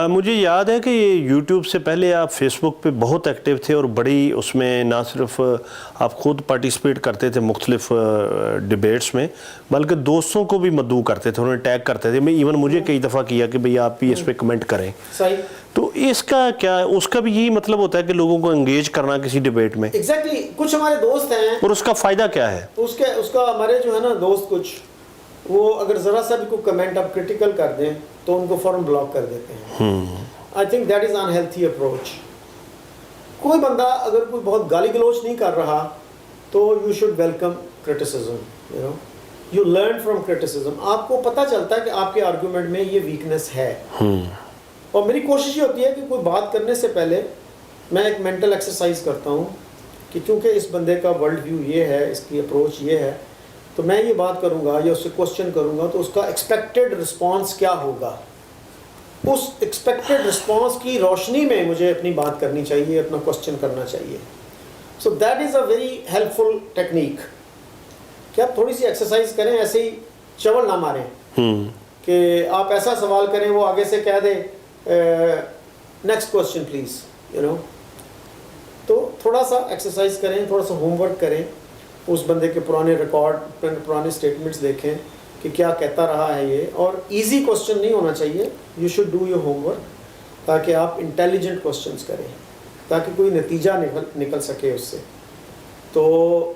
مجھے یاد ہے کہ یوٹیوب سے پہلے آپ فیس بک پہ بہت ایکٹیو تھے اور بڑی اس میں نہ صرف آپ خود پارٹیسپیٹ کرتے تھے مختلف ڈبیٹس میں, بلکہ دوستوں کو بھی مدعو کرتے تھے, انہیں ٹیگ کرتے تھے. میں ایون مجھے کئی دفعہ کیا کہ بھئی آپ بھی اس پہ کمنٹ کریں. صحیح. تو اس کا کیا, اس کا بھی یہی مطلب ہوتا ہے کہ لوگوں کو انگیج کرنا کسی ڈبیٹ میں؟ ایگزیکٹلی. کچھ ہمارے دوست ہیں, اور اس کا فائدہ کیا ہے؟ اس کا ہمارے جو ہے نا دوست کچھ, وہ اگر ذرا سا بھی کوئی کمنٹ آپ کرٹیکل کر دیں تو ان کو فوراً بلاک کر دیتے ہیں. I think that is in healthy approach. کوئی بندہ اگر کوئی بہت گالی گلوچ نہیں کر رہا تو you should welcome criticism. You learn from criticism. آپ کو پتہ چلتا ہے کہ آپ کے آرگومنٹ میں یہ ویکنیس ہے. اور میری کوشش یہ ہوتی ہے کہ کوئی بات کرنے سے پہلے میں ایک مینٹل ایکسرسائز کرتا ہوں کہ کیونکہ اس بندے کا ورلڈ ویو یہ ہے, اس کی اپروچ یہ ہے, تو میں یہ بات کروں گا یا اس سے کوسچن کروں گا تو اس کا ایکسپیکٹڈ رسپانس کیا ہوگا. اس ایکسپیکٹڈ رسپانس کی روشنی میں مجھے اپنی بات کرنی چاہیے, اپنا کوسچن کرنا چاہیے. So that is a very helpful technique کہ آپ تھوڑی سی ایکسرسائز کریں, ایسے ہی چول نہ ماریں کہ آپ ایسا سوال کریں وہ آگے سے کہہ دے نیکسٹ کوسچن پلیز. تو تھوڑا سا ایکسرسائز کریں, تھوڑا سا ہوم ورک کریں, اس بندے کے پرانے ریکارڈ, پرانے اسٹیٹمنٹس دیکھیں کہ کیا کہتا رہا ہے یہ. اور ایزی کوسچن نہیں ہونا چاہیے, you should do your home work تاکہ آپ انٹیلیجنٹ کوسچنس کریں, تاکہ کوئی نتیجہ نکل سکے اس سے. تو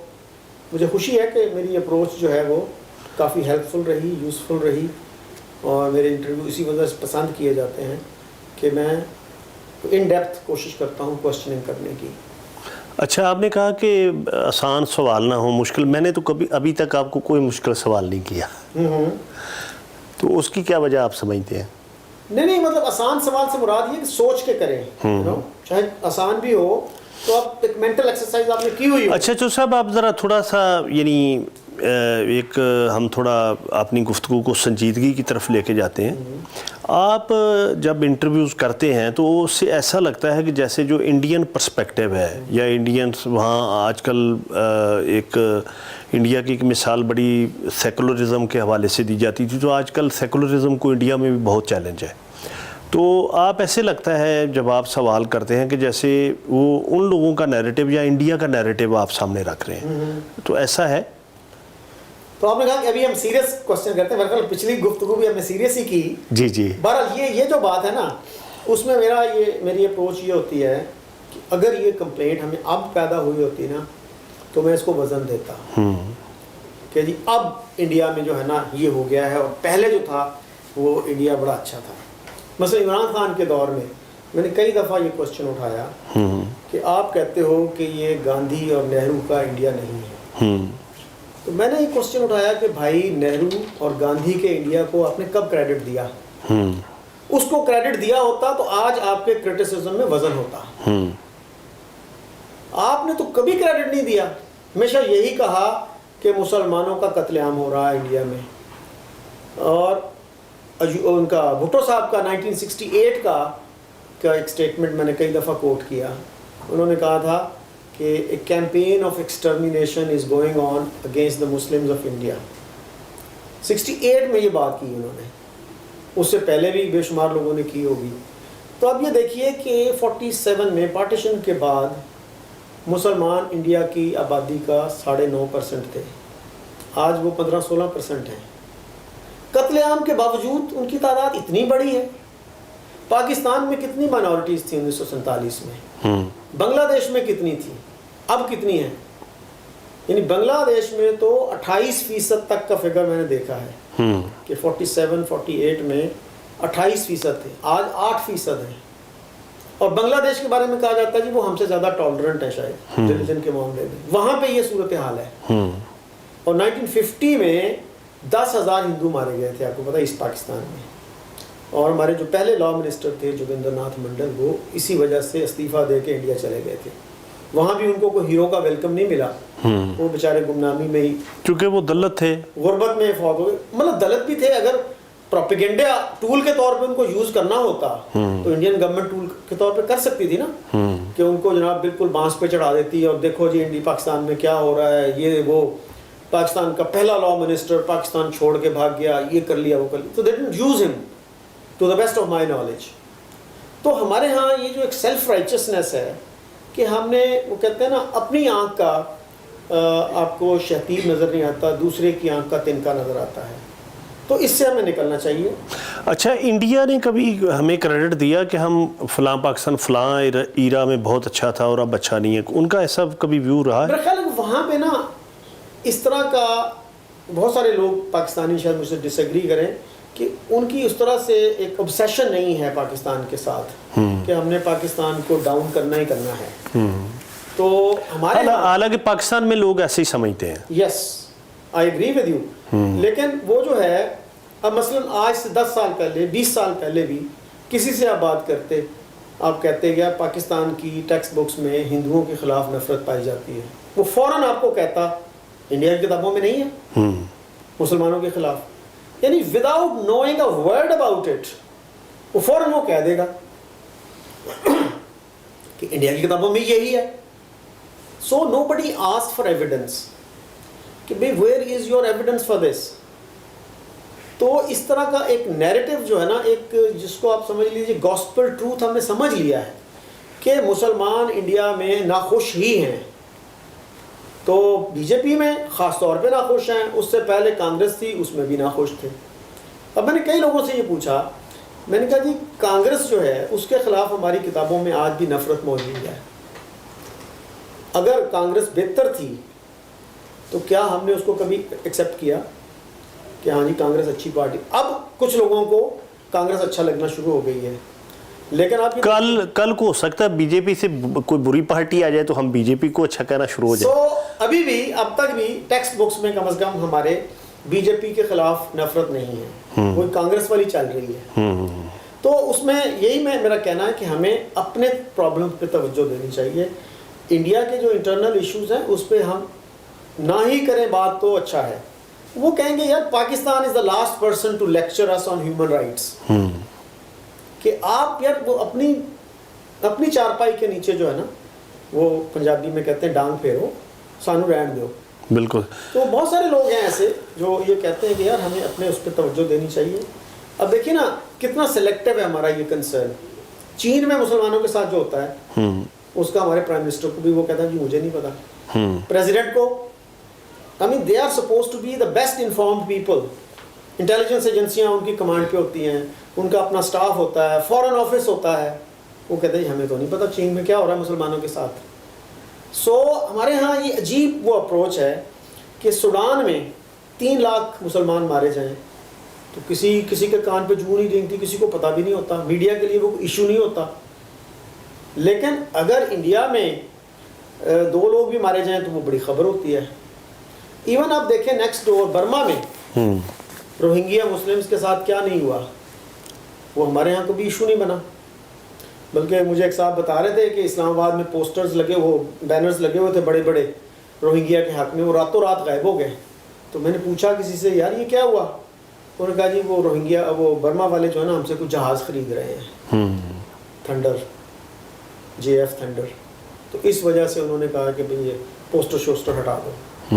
مجھے خوشی ہے کہ میری اپروچ جو ہے وہ کافی ہیلپ فل رہی, یوزفل رہی, اور میرے انٹرویو اسی وجہ سے پسند کیے جاتے ہیں کہ میں ان ڈیپتھ کوشش کرتا ہوں کوسچننگ کرنے کی. اچھا, آپ نے کہا کہ آسان سوال نہ ہو, مشکل. میں نے تو کبھی ابھی تک آپ کو کوئی مشکل سوال نہیں کیا, تو اس کی کیا وجہ آپ سمجھتے ہیں؟ نہیں, مطلب آسان سوال سے مراد یہ کہ سوچ کے کریں, چاہے آسان بھی ہو تو آپ ایک مینٹل ایکسرسائز آپ نے کی ہوئی ہو. اچھا صاحب, آپ ذرا تھوڑا سا یعنی ایک ہم تھوڑا اپنی گفتگو کو سنجیدگی کی طرف لے کے جاتے ہیں. آپ جب انٹرویوز کرتے ہیں تو اس سے ایسا لگتا ہے کہ جیسے جو انڈین پرسپیکٹیو ہے, یا انڈینس وہاں آج کل ایک انڈیا کی ایک مثال بڑی سیکولرزم کے حوالے سے دی جاتی تھی, تو آج کل سیکولرزم کو انڈیا میں بھی بہت چیلنج ہے. تو آپ ایسے لگتا ہے جب آپ سوال کرتے ہیں کہ جیسے وہ ان لوگوں کا نیریٹو یا انڈیا کا نیریٹو آپ سامنے رکھ رہے ہیں, تو ایسا ہے؟ تو آپ نے کہا کہ ابھی ہم سیریس کوسچن کرتے ہیں, میرے خیال پچھلی گفتگو بھی ہم نے سیریس ہی کی. جی. بہرحال یہ جو بات ہے نا, اس میں میری اپروچ یہ ہوتی ہے کہ اگر یہ کمپلینٹ ہمیں اب پیدا ہوئی ہوتی نا تو میں اس کو وزن دیتا کہ جی اب انڈیا میں جو ہے نا یہ ہو گیا ہے, اور پہلے جو تھا وہ انڈیا بڑا اچھا تھا. مثلا عمران خان کے دور میں نے کئی دفعہ یہ کوسچن اٹھایا کہ آپ کہتے ہو کہ یہ گاندھی اور نہرو کا انڈیا نہیں ہے. تو میں نے یہ کوسچن اٹھایا کہ بھائی نہرو اور گاندھی کے انڈیا کو آپ نے کب کریڈٹ دیا؟ اس کو کریڈٹ دیا ہوتا تو آج آپ کے کرٹیسزم میں وزن ہوتا. آپ نے تو کبھی کریڈٹ نہیں دیا, ہمیشہ یہی کہا کہ مسلمانوں کا قتل عام ہو رہا ہے انڈیا میں. اور ان کا بھٹو صاحب کا 1968 کا ایک سٹیٹمنٹ میں نے کئی دفعہ کوٹ کیا. انہوں نے کہا تھا کہ a campaign of extermination is going on against the Muslims of India. 68 میں یہ بات کی انہوں نے, اس سے پہلے بھی بے شمار لوگوں نے کی ہوگی. تو اب یہ دیکھیے کہ 47 میں پارٹیشن کے بعد مسلمان انڈیا کی آبادی کا 9.5% تھے, آج وہ 15-16% ہیں. قتل عام کے باوجود ان کی تعداد اتنی بڑی ہے پاکستان میں کتنی مائنورٹیز تھیں 1947 میں؟ بنگلہ دیش میں کتنی تھی؟ اب کتنی ہیں؟ یعنی بنگلہ دیش میں تو 28% تک کا فگر میں نے دیکھا ہے کہ 47-48 میں 28% تھے، آج 8% ہیں. اور بنگلہ دیش کے بارے میں کہا جاتا ہے جی وہ ہم سے زیادہ ٹالرنٹ ہے شاید ریلیجن کے معاملے میں. وہاں پہ یہ صورتحال ہے. اور 1950 میں 10,000 ہندو مارے گئے تھے، آپ کو پتہ ہے، اس پاکستان میں. اور ہمارے جو پہلے لا منسٹر تھے جوگندر ناتھ منڈل، وہ اسی وجہ سے استعفیٰ دے کے انڈیا چلے گئے تھے. وہاں بھی ان کو کوئی ہیرو کا ویلکم نہیں ملا، وہ بیچارے گمنامی میں ہی، کیونکہ وہ دلت تھے، غربت میں فوت ہو گئے. مطلب دلت بھی تھے. اگر پروپیگنڈا ٹول کے طور پہ ان کو یوز کرنا ہوتا تو انڈین گورنمنٹ ٹول کے طور پہ کر سکتی تھی نا، کہ ان کو جناب بالکل بانس پہ چڑھا دیتی اور دیکھو جی انڈیا پاکستان میں کیا ہو رہا ہے، یہ وہ پاکستان کا پہلا لا منسٹر پاکستان چھوڑ کے بھاگ گیا، یہ کر لیا وہ کر لیا. تو they didn't use them to the best of my knowledge. تو ہمارے ہاں یہ جو ایک سیلف رائچسنس ہے کہ ہم نے، وہ کہتے ہیں نا، اپنی آنکھ کا آپ کو شہتیب نظر نہیں آتا، دوسرے کی آنکھ کا تنکا نظر آتا ہے. تو اس سے ہمیں نکلنا چاہیے. اچھا، انڈیا نے کبھی ہمیں کریڈٹ دیا کہ ہم فلاں پاکستان فلاں ایرا میں بہت اچھا تھا اور اب اچھا نہیں ہے؟ ان کا ایسا کبھی ویو رہا ہے؟ میرا خیال ہے کہ وہاں پہ نا اس طرح کا بہت سارے لوگ پاکستانی شاید مجھ سے ڈس ایگری کریں کہ ان کی اس طرح سے ایک obsession نہیں ہے پاکستان کے ساتھ کہ ہم نے پاکستان کو ڈاؤن کرنا ہی کرنا ہے. تو ہمارے حالانکہ پاکستان میں لوگ ایسے ہی سمجھتے ہیں. یس، آئی ایگری ود یو. لیکن وہ جو ہے، اب مثلاً آج سے 10 سال پہلے 20 سال پہلے بھی کسی سے آپ بات کرتے، آپ کہتے کہ پاکستان کی ٹیکسٹ بکس میں ہندوؤں کے خلاف نفرت پائی جاتی ہے، وہ فوراً آپ کو کہتا انڈیا کی کتابوں میں نہیں ہے مسلمانوں کے خلاف. یعنی without knowing a word about it وہ فوراً وہ کہہ دے گا کہ انڈیا کی کتابوں میں یہی ہے. سو نو بڈی آسک فار ایویڈنس کہ بھائی where is your evidence for this. تو اس طرح کا ایک نیریٹو جو ہے نا، ایک جس کو آپ سمجھ لیجیے گاسپل ٹروتھ ہم نے سمجھ لیا ہے کہ مسلمان انڈیا میں ناخوش ہی ہیں. تو بی جے پی میں خاص طور پہ ناخوش ہیں، اس سے پہلے کانگریس تھی، اس میں بھی ناخوش تھے. اب میں نے کئی لوگوں سے یہ پوچھا، میں نے کہا جی کانگریس جو ہے اس کے خلاف ہماری کتابوں میں آج بھی نفرت موجود ہے. اگر کانگریس بہتر تھی تو کیا ہم نے اس کو کبھی ایکسیپٹ کیا کہ ہاں جی کانگریس اچھی پارٹی؟ اب کچھ لوگوں کو کانگریس اچھا لگنا شروع ہو گئی ہے. لیکن آپ کل کو ہو سکتا ہے بی جے پی سے کوئی بری پارٹی آ جائے تو ہم بی جے پی کو اچھا کہنا شروع ہو جائے. سو ابھی بھی اب تک بھی ٹیکسٹ بکس میں کم از کم ہمارے بی جے پی کے خلاف نفرت نہیں ہے، وہ کانگریس والی چل رہی ہے. تو اس میں یہی میرا کہنا ہے کہ ہمیں اپنے پرابلم پہ توجہ دینی چاہیے. انڈیا کے جو انٹرنل ایشوز ہیں اس پہ ہم نہ ہی کریں بات تو اچھا ہے. وہ کہیں گے یار Pakistan is the last person to lecture us on human rights, کہ آپ یار وہ اپنی چارپائی کے نیچے جو ہے نا، وہ پنجابی میں کہتے ہیں ڈانگ پھیرو، سانو رہن دو. بالکل. تو بہت سارے لوگ ہیں ایسے جو یہ کہتے ہیں کہ یار ہمیں اپنے اس پہ توجہ دینی چاہیے. اب دیکھیے نا کتنا سلیکٹیو ہے ہمارا یہ کنسرن. چین میں مسلمانوں کے ساتھ جو ہوتا ہے اس کا ہمارے پرائم منسٹر کو بھی وہ کہتا ہے کہ مجھے نہیں پتا. پریزیڈنٹ کو، I mean they are supposed to be the best informed people. Intelligence ایجنسیاں ان کی کمانڈ پہ ہوتی ہیں، ان کا اپنا سٹاف ہوتا ہے، فورن آفس ہوتا ہے. وہ کہتے ہیں ہمیں تو نہیں پتا چین میں کیا ہو رہا ہے مسلمانوں کے ساتھ. سو ہمارے ہاں یہ عجیب وہ اپروچ ہے کہ سوڈان میں 3 لاکھ مسلمان مارے جائیں تو کسی کے کان پہ جوں نہیں رینگتی، کسی کو پتہ بھی نہیں ہوتا، میڈیا کے لیے وہ ایشو نہیں ہوتا. لیکن اگر انڈیا میں 2 لوگ بھی مارے جائیں تو وہ بڑی خبر ہوتی ہے. ایون آپ دیکھیں نیکسٹ ڈور برما میں روہنگیا مسلمس کے ساتھ کیا نہیں ہوا، وہ ہمارے ہاں کبھی ایشو نہیں بنا. بلکہ مجھے ایک صاحب بتا رہے تھے کہ اسلام آباد میں پوسٹرز لگے، وہ بینرز لگے ہوئے تھے بڑے بڑے روہنگیا کے حق میں، وہ راتوں رات غائب ہو گئے. تو میں نے پوچھا کسی سے یار یہ کیا ہوا؟ انہوں نے کہا جی وہ روہنگیا وہ برما والے جو ہے نا ہم سے کچھ جہاز خرید رہے ہیں، تھنڈر JF تھنڈر. تو اس وجہ سے انہوں نے کہا کہ بھئی یہ پوسٹر شوسٹر ہٹا دو.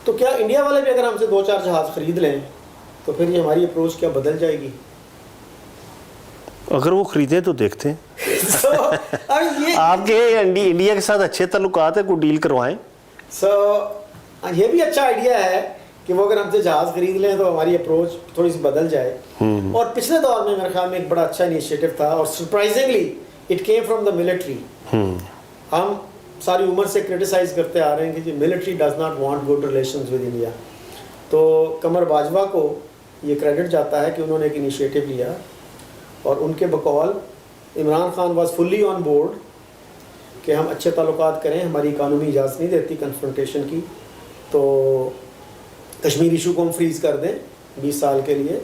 تو کیا انڈیا والے بھی اگر ہم سے 2-4 جہاز خرید لیں تو پھر یہ ہماری اپروچ کیا بدل جائے گی؟ اگر وہ خریدیں تو دیکھتے ہیں. آپ کے انڈیا کے ساتھ اچھے تعلقات ہیں، کوئی ڈیل کروائیں. سو یہ بھی اچھا آئیڈیا ہے کہ وہ اگر ہم سے جہاز خرید لیں تو ہماری اپروچ تھوڑی سی بدل جائے. اور پچھلے دور میں میرے خیال میں ایک بڑا اچھا انیشیٹو تھا اور surprisingly it came from the military. ہم ساری عمر سے کرٹیسائز کرتے آ رہے ہیں کہ جی military does not want good relations with India. تو قمر باجوہ کو یہ کریڈٹ جاتا ہے کہ انہوں نے ایک انیشیٹو لیا اور ان کے بقول Imran Khan was fully on board کہ ہم اچھے تعلقات کریں. ہماری اکانومی اجازت نہیں دیتی کنفرنٹیشن کی, تو کشمیر ایشو کو ہم فریز کر دیں 20 سال کے لیے.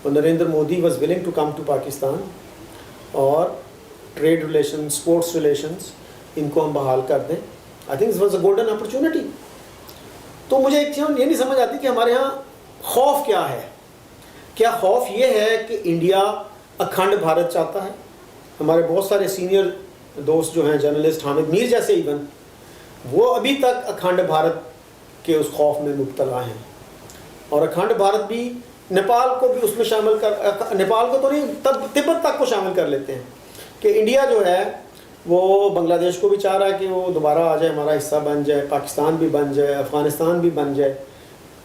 اور Narendra Modi was willing to come to Pakistan اور ٹریڈ ریلیشن, اسپورٹس ریلیشنز ان کو ہم بحال کر دیں. I think it was a golden opportunity. تو مجھے ایک چیز یہ نہیں سمجھ آتی کہ ہمارے ہاں خوف کیا ہے. کیا خوف یہ ہے کہ انڈیا اکھنڈ بھارت چاہتا ہے؟ ہمارے بہت سارے سینئر دوست جو ہیں جرنلسٹ, حامد میر جیسے ایون, وہ ابھی تک اکھنڈ بھارت کے اس خوف میں مبتلا ہیں. اور اکھنڈ بھارت بھی نیپال کو بھی اس میں شامل نیپال کو تو نہیں, تبت تک کو شامل کر لیتے ہیں کہ انڈیا جو ہے وہ بنگلہ دیش کو بھی چاہ رہا ہے کہ وہ دوبارہ آ جائے, ہمارا حصہ بن جائے, پاکستان بھی بن جائے, افغانستان بھی بن جائے.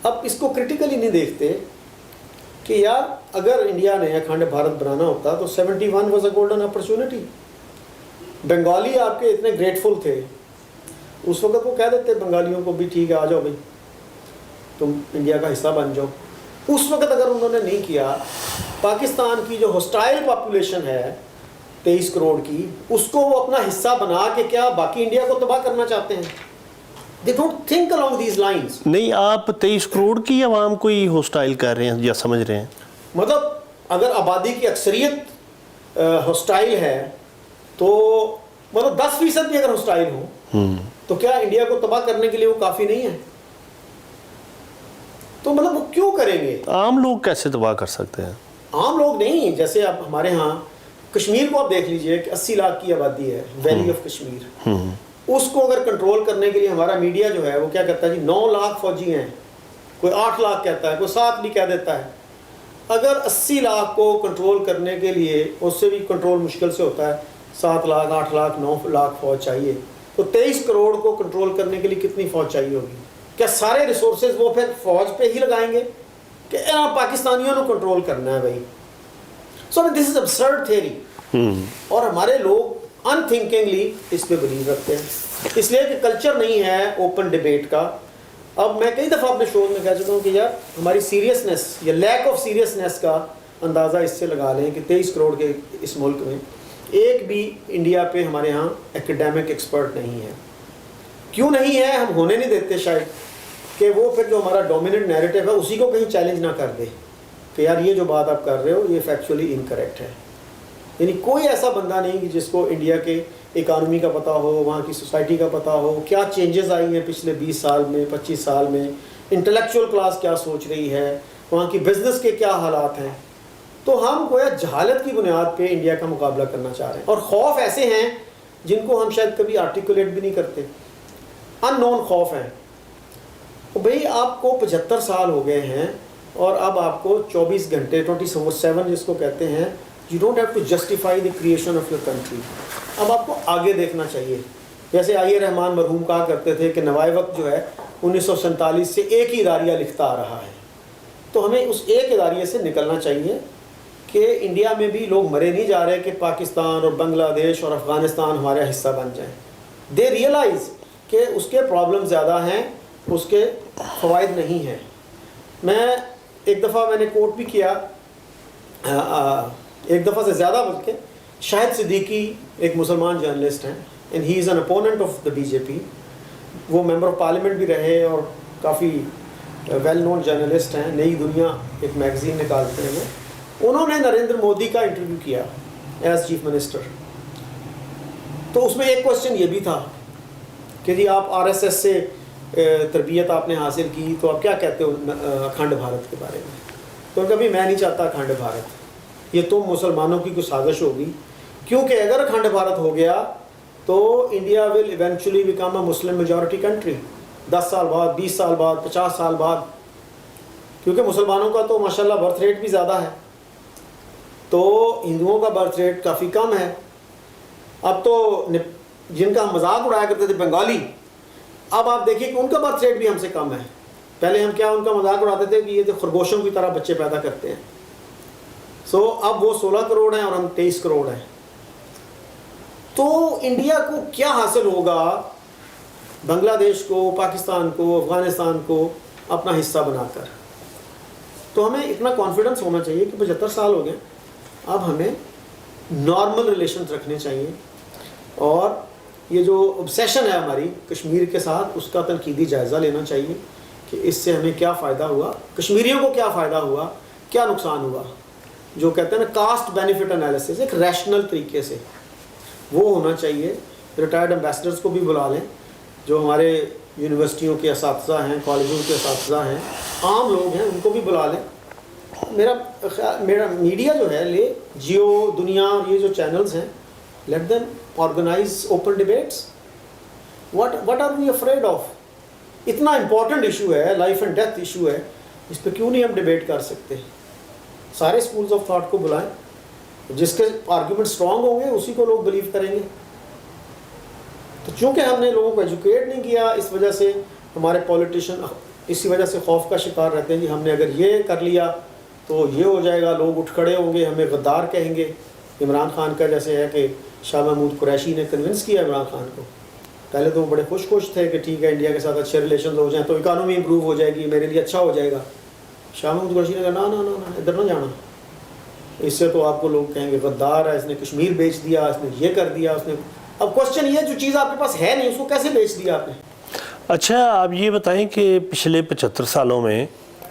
اب اس کو کرٹیکلی نہیں دیکھتے کہ یار اگر انڈیا نے اکھنڈ بھارت بنانا ہوتا تو 71 was a golden opportunity. Bengali آپ کے اتنے گریٹفل تھے اس وقت, وہ کہہ دیتے بنگالیوں کو بھی ٹھیک ہے آ جاؤ بھائی تم انڈیا کا حصہ بن جاؤ. اس وقت اگر انہوں نے نہیں کیا, پاکستان کی جو ہاسٹائل پاپولیشن ہے 23 کروڑ کی, اس کو وہ اپنا حصہ بنا کے کیا باقی انڈیا کو تباہ کرنا چاہتے ہیں؟ They don't think along these lines. نہیں, آپ 23 کروڑ کی عوام کو ہی ہوسٹائل کر رہے ہیں یا سمجھ رہے ہیں؟ مطلب اگر آبادی کی اکثریت ہوسٹائل ہے تو مطلب 10% بھی اگر ہوسٹائل ہو تو کیا انڈیا کو تباہ کرنے کے لیے وہ کافی نہیں ہے؟ تو مطلب وہ کیوں کریں گے؟ عام لوگ کیسے تباہ کر سکتے ہیں؟ عام لوگ نہیں. جیسے اب ہمارے ہاں کشمیر کو آپ دیکھ لیجئے کہ 80 لاکھ کی آبادی ہے, ویلی آف کشمیر. اس کو اگر کنٹرول کرنے کے لیے ہمارا میڈیا جو ہے وہ کیا کہتا ہے جی 9 لاکھ فوجی ہیں, کوئی 8 لاکھ کہتا ہے, کوئی 7 بھی کہہ دیتا ہے. اگر 80 لاکھ کو کنٹرول کرنے کے لیے, اس سے بھی کنٹرول مشکل سے ہوتا ہے, 7 لاکھ 8 لاکھ 9 لاکھ فوج چاہیے, تو 23 کروڑ کو کنٹرول کرنے کے لیے کتنی فوج چاہیے ہوگی؟ کیا سارے ریسورسز وہ پھر فوج پہ ہی لگائیں گے کہ پاکستانیوں کو کنٹرول کرنا ہے بھائی؟ سو دس از ابسرڈ تھیوری. اور ہمارے لوگ ان تھنکنگلی اس پہ بلیو رکھتے ہیں, اس لیے کہ کلچر نہیں ہے اوپن ڈیبیٹ کا. اب میں کئی دفعہ اپنے شو میں کہہ چکا ہوں کہ یار ہماری سیریسنس یا لیک آف سیریسنس کا اندازہ اس سے لگا لیں کہ 23 کروڑ کے اس ملک میں ایک بھی انڈیا پہ ہمارے ہاں ایکڈیمک ایکسپرٹ نہیں ہے. کیوں نہیں ہے؟ ہم ہونے نہیں دیتے شاید, کہ وہ پھر جو ہمارا ڈومیننٹ نیریٹو ہے اسی کو کہیں چیلنج نہ کر دے کہ یار یہ جو بات آپ کر رہے ہو یہ فیکچولی انکریکٹ ہے. یعنی کوئی ایسا بندہ نہیں کہ جس کو انڈیا کے اکانومی کا پتہ ہو, وہاں کی سوسائٹی کا پتہ ہو, کیا چینجز آئی ہیں پچھلے 20 سال میں 25 سال میں, انٹلیکچوئل کلاس کیا سوچ رہی ہے, وہاں کی بزنس کے کیا حالات ہیں. تو ہم گویا جہالت کی بنیاد پہ انڈیا کا مقابلہ کرنا چاہ رہے ہیں. اور خوف ایسے ہیں جن کو ہم شاید کبھی آرٹیکولیٹ بھی نہیں کرتے, ان نون خوف ہیں. بھئی آپ کو 75 سال ہو گئے ہیں اور اب آپ کو 24 گھنٹے 24/7 جس کو کہتے ہیں, you don't have to justify the creation of your country. اب آپ کو آگے دیکھنا چاہیے. جیسے آئی رحمان مرحوم کہا کرتے تھے کہ نوائے وقت جو ہے 1947 سے ایک ہی اداریہ لکھتا آ رہا ہے. تو ہمیں اس ایک اداریے سے نکلنا چاہیے کہ انڈیا میں بھی لوگ مرے نہیں جا رہے کہ پاکستان اور بنگلہ دیش اور افغانستان ہمارا حصہ بن جائیں. دے ریئلائز کہ اس کے پرابلم زیادہ ہیں, اس کے فوائد نہیں ہیں. میں ایک دفعہ میں نے کوٹ بھی کیا, ایک دفعہ سے زیادہ بلکہ, شاہد صدیقی ایک مسلمان جرنلسٹ ہیں and he is an opponent of the B J P. وہ ممبر آف پارلیمنٹ بھی رہے اور کافی ویل نون جرنلسٹ ہیں. نئی دنیا ایک میگزین نکالتے ہیں وہ. انہوں نے نریندر مودی کا انٹرویو کیا ایز چیف منسٹر. تو اس میں ایک کوشچن یہ بھی تھا کہ جی آپ آر ایس ایس سے تربیت آپ نے حاصل کی تو آپ کیا کہتے ہو اکھنڈ بھارت کے بارے میں؟ تو کبھی میں نہیں چاہتا اکھنڈ بھارت, یہ تم مسلمانوں کی کوئی سازش ہوگی, کیونکہ اگر اکھنڈ بھارت ہو گیا تو India will eventually become a Muslim majority country 10 سال بعد, 20 سال بعد, 50 سال بعد. کیونکہ مسلمانوں کا تو ماشاءاللہ برتھ ریٹ بھی زیادہ ہے, تو ہندوؤں کا برتھ ریٹ کافی کم ہے. اب تو جن کا ہم مذاق اڑایا کرتے تھے بنگالی, اب آپ دیکھیے کہ ان کا برتھ ریٹ بھی ہم سے کم ہے. پہلے ہم کیا ان کا مذاق اڑاتے تھے کہ یہ تو خرگوشوں کی طرح بچے پیدا کرتے ہیں. سو اب وہ 16 کروڑ ہیں اور ہم 23 کروڑ ہیں. تو انڈیا کو کیا حاصل ہوگا بنگلہ دیش کو, پاکستان کو, افغانستان کو اپنا حصہ بنا کر؟ تو ہمیں اتنا کانفیڈنس ہونا چاہیے کہ 75 سال ہو گئے, اب ہمیں نارمل ریلیشنز رکھنے چاہیے, اور یہ جو obsession ہے ہماری کشمیر کے ساتھ اس کا تنقیدی جائزہ لینا چاہیے کہ اس سے ہمیں کیا فائدہ ہوا, کشمیریوں کو کیا فائدہ ہوا, کیا نقصان ہوا. جو کہتے ہیں نا کاسٹ بینیفٹ انالیسس, ایک ریشنل طریقے سے وہ ہونا چاہیے. ریٹائرڈ ایمبیسڈرز کو بھی بلا لیں جو ہمارے یونیورسٹیوں کے اساتذہ ہیں, کالجوں کے اساتذہ ہیں, عام لوگ ہیں, ان کو بھی بلا لیں. میرا میڈیا جو ہے لے جیو دنیا, یہ جو چینلز ہیں, let them organise open debates. What are we afraid of? اتنا امپورٹنٹ ایشو ہے, لائف اینڈ ڈیتھ ایشو ہے, اس پہ کیوں نہیں ہم ڈبیٹ کر سکتے؟ سارے اسکولز آف تھاٹ کو بلائیں, جس کے آرگیومنٹ اسٹرانگ ہوں گے اسی کو لوگ بلیو کریں گے. تو چونکہ ہم نے لوگوں کو ایجوکیٹ نہیں کیا, اس وجہ سے ہمارے پولیٹیشین اسی وجہ سے خوف کا شکار رہتے ہیں کہ ہم نے اگر یہ کر لیا تو یہ ہو جائے گا, لوگ اٹھ کھڑے ہوں گے, ہمیں غدار کہیں گے. عمران خان کا جیسے ہے کہ شاہ محمود قریشی نے کنونس کیا عمران خان کو. پہلے تو وہ بڑے خوش تھے کہ ٹھیک ہے انڈیا کے ساتھ اچھے ریلیشنز ہو جائیں تو اکانومی امپروو ہو جائے گی, میرے لیے اچھا ہو جائے گا. شاہ محمود قریشی نے کہا نا ادھر نہ جانا, اس سے تو آپ کو لوگ کہیں گے غدار ہے, اس نے کشمیر بیچ دیا, اس نے یہ کر دیا, اس نے. اب کوشچن یہ جو چیز آپ کے پاس ہے نہیں اس کو کیسے بیچ دیا آپ نے؟ اچھا آپ یہ بتائیں کہ پچھلے 75 سالوں میں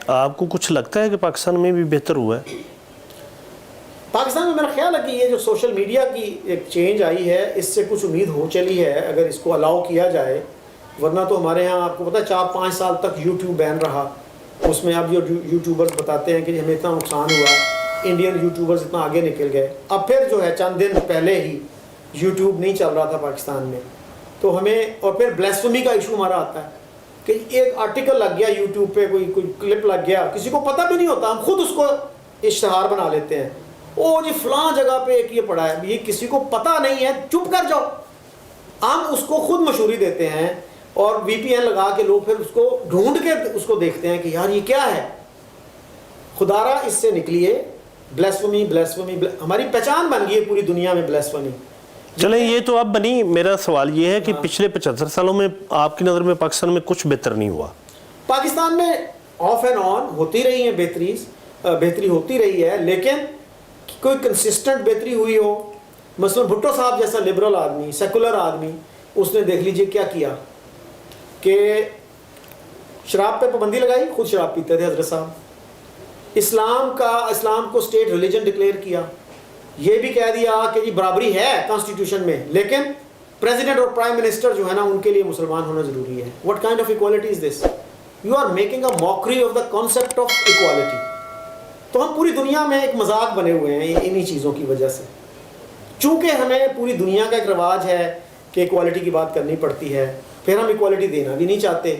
آپ کو کچھ لگتا ہے کہ پاکستان میں بھی بہتر ہوا ہے؟ پاکستان میں میرا خیال ہے کہ یہ جو سوشل میڈیا کی ایک چینج آئی ہے اس سے کچھ امید ہو چلی ہے اگر اس کو الاؤ کیا جائے. ورنہ تو ہمارے ہاں آپ کو پتہ ہے 4-5 سال تک یوٹیوب بین رہا, اس میں اب جو یوٹیوبرز بتاتے ہیں کہ ہمیں اتنا نقصان ہوا, انڈین یوٹیوبرز اتنا آگے نکل گئے. اب پھر جو ہے چند دن پہلے ہی یوٹیوب نہیں چل رہا تھا پاکستان میں, تو ہمیں اور پھر بلیسفمی کا ایشو ہمارا آتا ہے کہ ایک آرٹیکل لگ گیا یوٹیوب پہ, کوئی کلپ لگ گیا, کسی کو پتہ بھی نہیں ہوتا, ہم خود اس کو اشتہار بنا لیتے ہیں, او جی فلاں جگہ پہ ایک یہ پڑا ہے, یہ کسی کو پتہ نہیں ہے, چپ کر جاؤ. ہم اس کو خود مشہوری دیتے ہیں اور وی پی این لگا کے لوگ پھر اس کو ڈھونڈ کے اس کو دیکھتے ہیں کہ یار یہ کیا ہے. خدارا اس سے نکلیے. بلیسفمی ہماری پہچان بن گئی ہے پوری دنیا میں بلیسفمی. چلیں یہ تو اب بنی, میرا سوال یہ ہے کہ پچھلے 75 سالوں میں آپ کی نظر میں پاکستان میں کچھ بہتر نہیں ہوا؟ پاکستان میں آف اینڈ آن ہوتی رہی ہیں بہتری ہوتی رہی ہے, لیکن کوئی کنسسٹنٹ بہتری ہوئی ہو. مثلا بھٹو صاحب جیسا لبرل آدمی, سیکولر آدمی, اس نے دیکھ لیجئے کیا کیا کہ شراب پہ پابندی لگائی, خود شراب پیتے تھے حضرت صاحب. اسلام کو اسٹیٹ ریلیجن ڈکلیئر کیا, یہ بھی کہہ دیا کہ جی برابری ہے کانسٹیٹیوشن میں, لیکن پریزیڈنٹ اور پرائم منسٹر جو ہے نا ان کے لیے مسلمان ہونا ضروری ہے. What kind of equality is this? You are making a mockery of the concept of equality. تو ہم پوری دنیا میں ایک مذاق بنے ہوئے ہیں انہی چیزوں کی وجہ سے. چونکہ ہمیں پوری دنیا کا ایک رواج ہے کہ اکوالٹی کی بات کرنی پڑتی ہے, پھر ہم اکوالٹی دینا بھی نہیں چاہتے,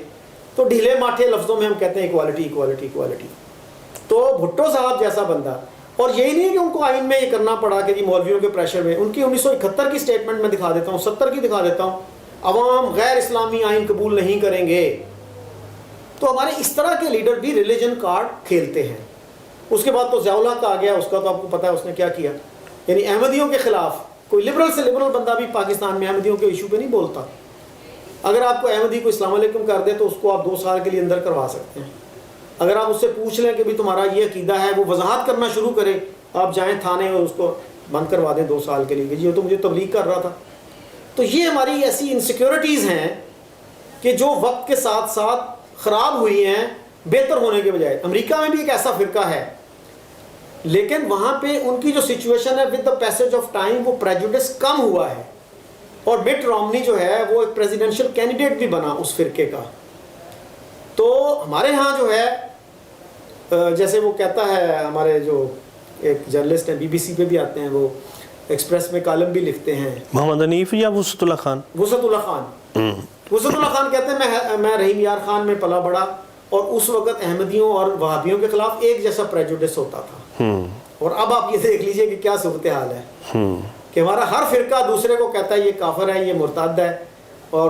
تو ڈھیلے ماٹھے لفظوں میں ہم کہتے ہیں اکوالٹی. تو بھٹو صاحب جیسا بندہ, اور یہی نہیں کہ ان کو آئین میں یہ کرنا پڑا کہ جی مولویوں کے پریشر میں, ان کی 1971 کی سٹیٹمنٹ میں دکھا دیتا ہوں, 70 کی دکھا دیتا ہوں, عوام غیر اسلامی آئین قبول نہیں کریں گے. تو ہمارے اس طرح کے لیڈر بھی ریلیجن کارڈ کھیلتے ہیں. اس کے بعد تو ضیاء اللہ کا آ گیا, اس کا تو آپ کو پتہ ہے اس نے کیا کیا, یعنی احمدیوں کے خلاف. کوئی لبرل سے لبرل بندہ بھی پاکستان میں احمدیوں کے ایشو پہ نہیں بولتا. اگر آپ کو احمدی کو السلام علیکم کر دے تو اس کو آپ 2 سال کے لیے اندر کروا سکتے ہیں. اگر آپ اس سے پوچھ لیں کہ بھی تمہارا یہ عقیدہ ہے, وہ وضاحت کرنا شروع کرے, آپ جائیں تھانے اور اس کو بند کروا دیں 2 سال کے لیے کہ جی وہ تو مجھے تبلیغ کر رہا تھا. تو یہ ہماری ایسی انسیکیورٹیز ہیں کہ جو وقت کے ساتھ ساتھ خراب ہوئی ہیں بہتر ہونے کے بجائے. امریکہ میں بھی ایک ایسا فرقہ ہے, لیکن وہاں پہ ان کی جو سچویشن ہے with the passage of time وہ پریجوڈس کم ہوا ہے, اور مٹ رومنی جو ہے وہ ایک پریزیڈنشل کینڈیڈیٹ بھی بنا اس فرقے کا. تو ہمارے ہاں جو ہے جیسے وہ کہتا ہے, ہمارے جو ایک جرنلسٹ ہیں BBC پہ بھی آتے ہیں, وہ ایکسپریس میں کالم بھی لکھتے ہیں, محمد حنیف یا وسعت اللہ خان؟ وسعت اللہ خان کہتے ہیں میں رحیم یار خان میں پلا بڑا, اور اس وقت احمدیوں اور وہابیوں کے خلاف ایک جیسا پریجوڈس ہوتا تھا. اور اب آپ یہ دیکھ لیجئے کہ کیا صورتحال ہے کہ ہمارا ہر فرقہ دوسرے کو کہتا ہے یہ کافر ہے, یہ مرتد ہے, اور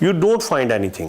You don't find anything.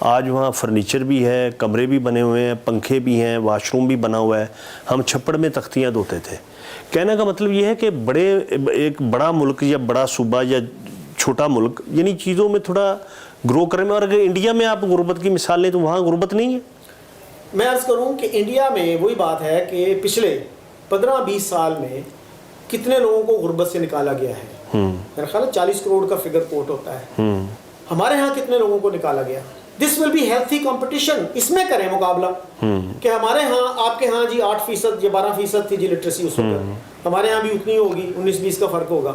آج وہاں فرنیچر بھی ہے, کمرے بھی بنے ہوئے ہیں, پنکھے بھی ہیں, واش روم بھی بنا ہوا ہے. ہم چھپڑ میں تختیاں دھوتے تھے. کہنے کا مطلب یہ ہے کہ ایک بڑا ملک یا بڑا صوبہ یا چھوٹا ملک یعنی چیزوں میں تھوڑا گرو کرنے میں, اور اگر انڈیا میں آپ غربت کی مثال لیں تو وہاں غربت نہیں ہے. میں عرض کروں کہ انڈیا میں وہی بات ہے کہ پچھلے 15-20 سال میں کتنے لوگوں کو غربت سے نکالا گیا ہے. میرا خیال ہے 40 کروڑ کا فگر کوٹ ہوتا ہے. ہمارے ہاں کتنے لوگوں کو نکالا گیا. دس ول بی ہیلتھی کمپٹیشن. اس میں کریں مقابلہ کہ ہمارے ہاں آپ کے ہاں جی 8% یا 12% تھی جی لٹریسی اس وقت, ہمارے ہاں بھی اتنی ہوگی, 19-20 کا فرق ہوگا.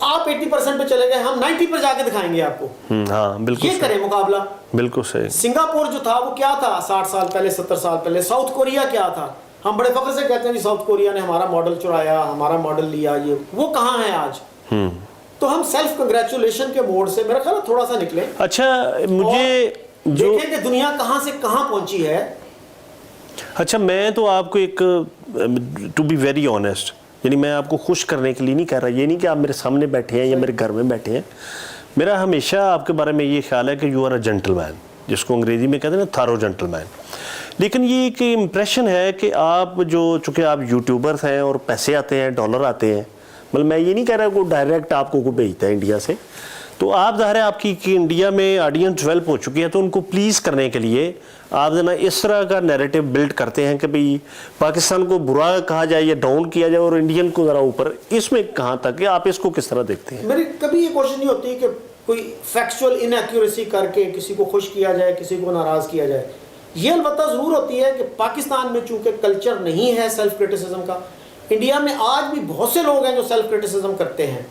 آپ 80% پہ چلے گئے, ہم 90 پر جا کے دکھائیں گے آپ کو. ہاں بالکل, یہ کریں مقابلہ. بالکل صحیح. سنگاپور جو تھا وہ کیا تھا 60 سال پہلے, 70 سال پہلے. ساؤتھ کوریا کیا تھا. ہم بڑے فخر سے کہتے ہیں جی ساؤتھ کوریا نے ہمارا ماڈل چرایا, ہمارا ماڈل لیا. یہ وہ کہاں ہے آج؟ تو ہم سیلف کنگریچولیشن کے موڈ سے میرا خیال ہے تھوڑا سا نکلیں. اچھا مجھے دیکھیں کہ دنیا کہاں سے کہاں پہنچی ہے. اچھا میں تو آپ کو ایک ٹو بی ویری آنیسٹ, یعنی میں آپ کو خوش کرنے کے لیے نہیں کہہ رہا, یہ نہیں کہ آپ میرے سامنے بیٹھے ہیں یا میرے گھر میں بیٹھے ہیں. میرا ہمیشہ آپ کے بارے میں یہ خیال ہے کہ یو آر اے جنٹل مین, جس کو انگریزی میں کہتے ہیں نا تھارو جنٹل مین. لیکن یہ ایک امپریشن ہے کہ آپ چونکہ آپ یوٹیوبرس ہیں اور پیسے آتے ہیں, ڈالر آتے ہیں, مطلب میں یہ نہیں کہہ رہا کہ ڈائریکٹ آپ کو بھیجتا ہے انڈیا سے, تو آپ ظاہر ہے آپ کی کہ انڈیا میں آڈینس ڈیولپ ہو چکی ہے, تو ان کو پلیز کرنے کے لیے آپ نا اس طرح کا نیریٹو بلڈ کرتے ہیں کہ بھئی پاکستان کو برا کہا جائے یا ڈاؤن کیا جائے اور انڈین کو ذرا اوپر. اس میں کہاں تک کہ آپ اس کو کس طرح دیکھتے ہیں؟ میری کبھی یہ کوشش نہیں ہوتی کہ کوئی فیکچوئل انیکیوریسی کر کے کسی کو خوش کیا جائے, کسی کو ناراض کیا جائے. یہ البتہ ضرور ہوتی ہے کہ پاکستان میں چونکہ کلچر نہیں ہے سیلف کرٹیسزم کا, انڈیا میں آج بھی بہت سے لوگ ہیں جو سیلف کرٹیسزم کرتے ہیں.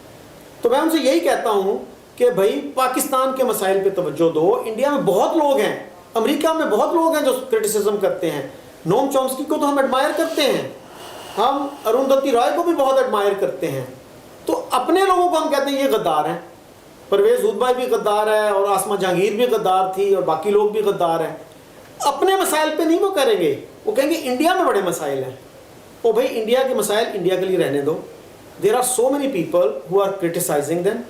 تو میں ان سے یہی کہتا ہوں کہ بھائی پاکستان کے مسائل پہ توجہ دو. انڈیا میں بہت لوگ ہیں, امریکہ میں بہت لوگ ہیں جو کرٹیسزم کرتے ہیں. نوم چومسکی کو تو ہم ایڈمائر کرتے ہیں, ہم اروندھتی رائے کو بھی بہت ایڈمائر کرتے ہیں. تو اپنے لوگوں کو ہم کہتے ہیں یہ غدار ہیں. پرویز ہودبھائی بھی غدار ہے, اور آسما جہانگیر بھی غدار تھی, اور باقی لوگ بھی غدار ہیں. اپنے مسائل پہ نہیں وہ کریں گے, وہ کہیں گے انڈیا میں بڑے مسائل ہیں. او بھائی انڈیا کے مسائل انڈیا کے لیے رہنے دو. There are so many people who are criticising them.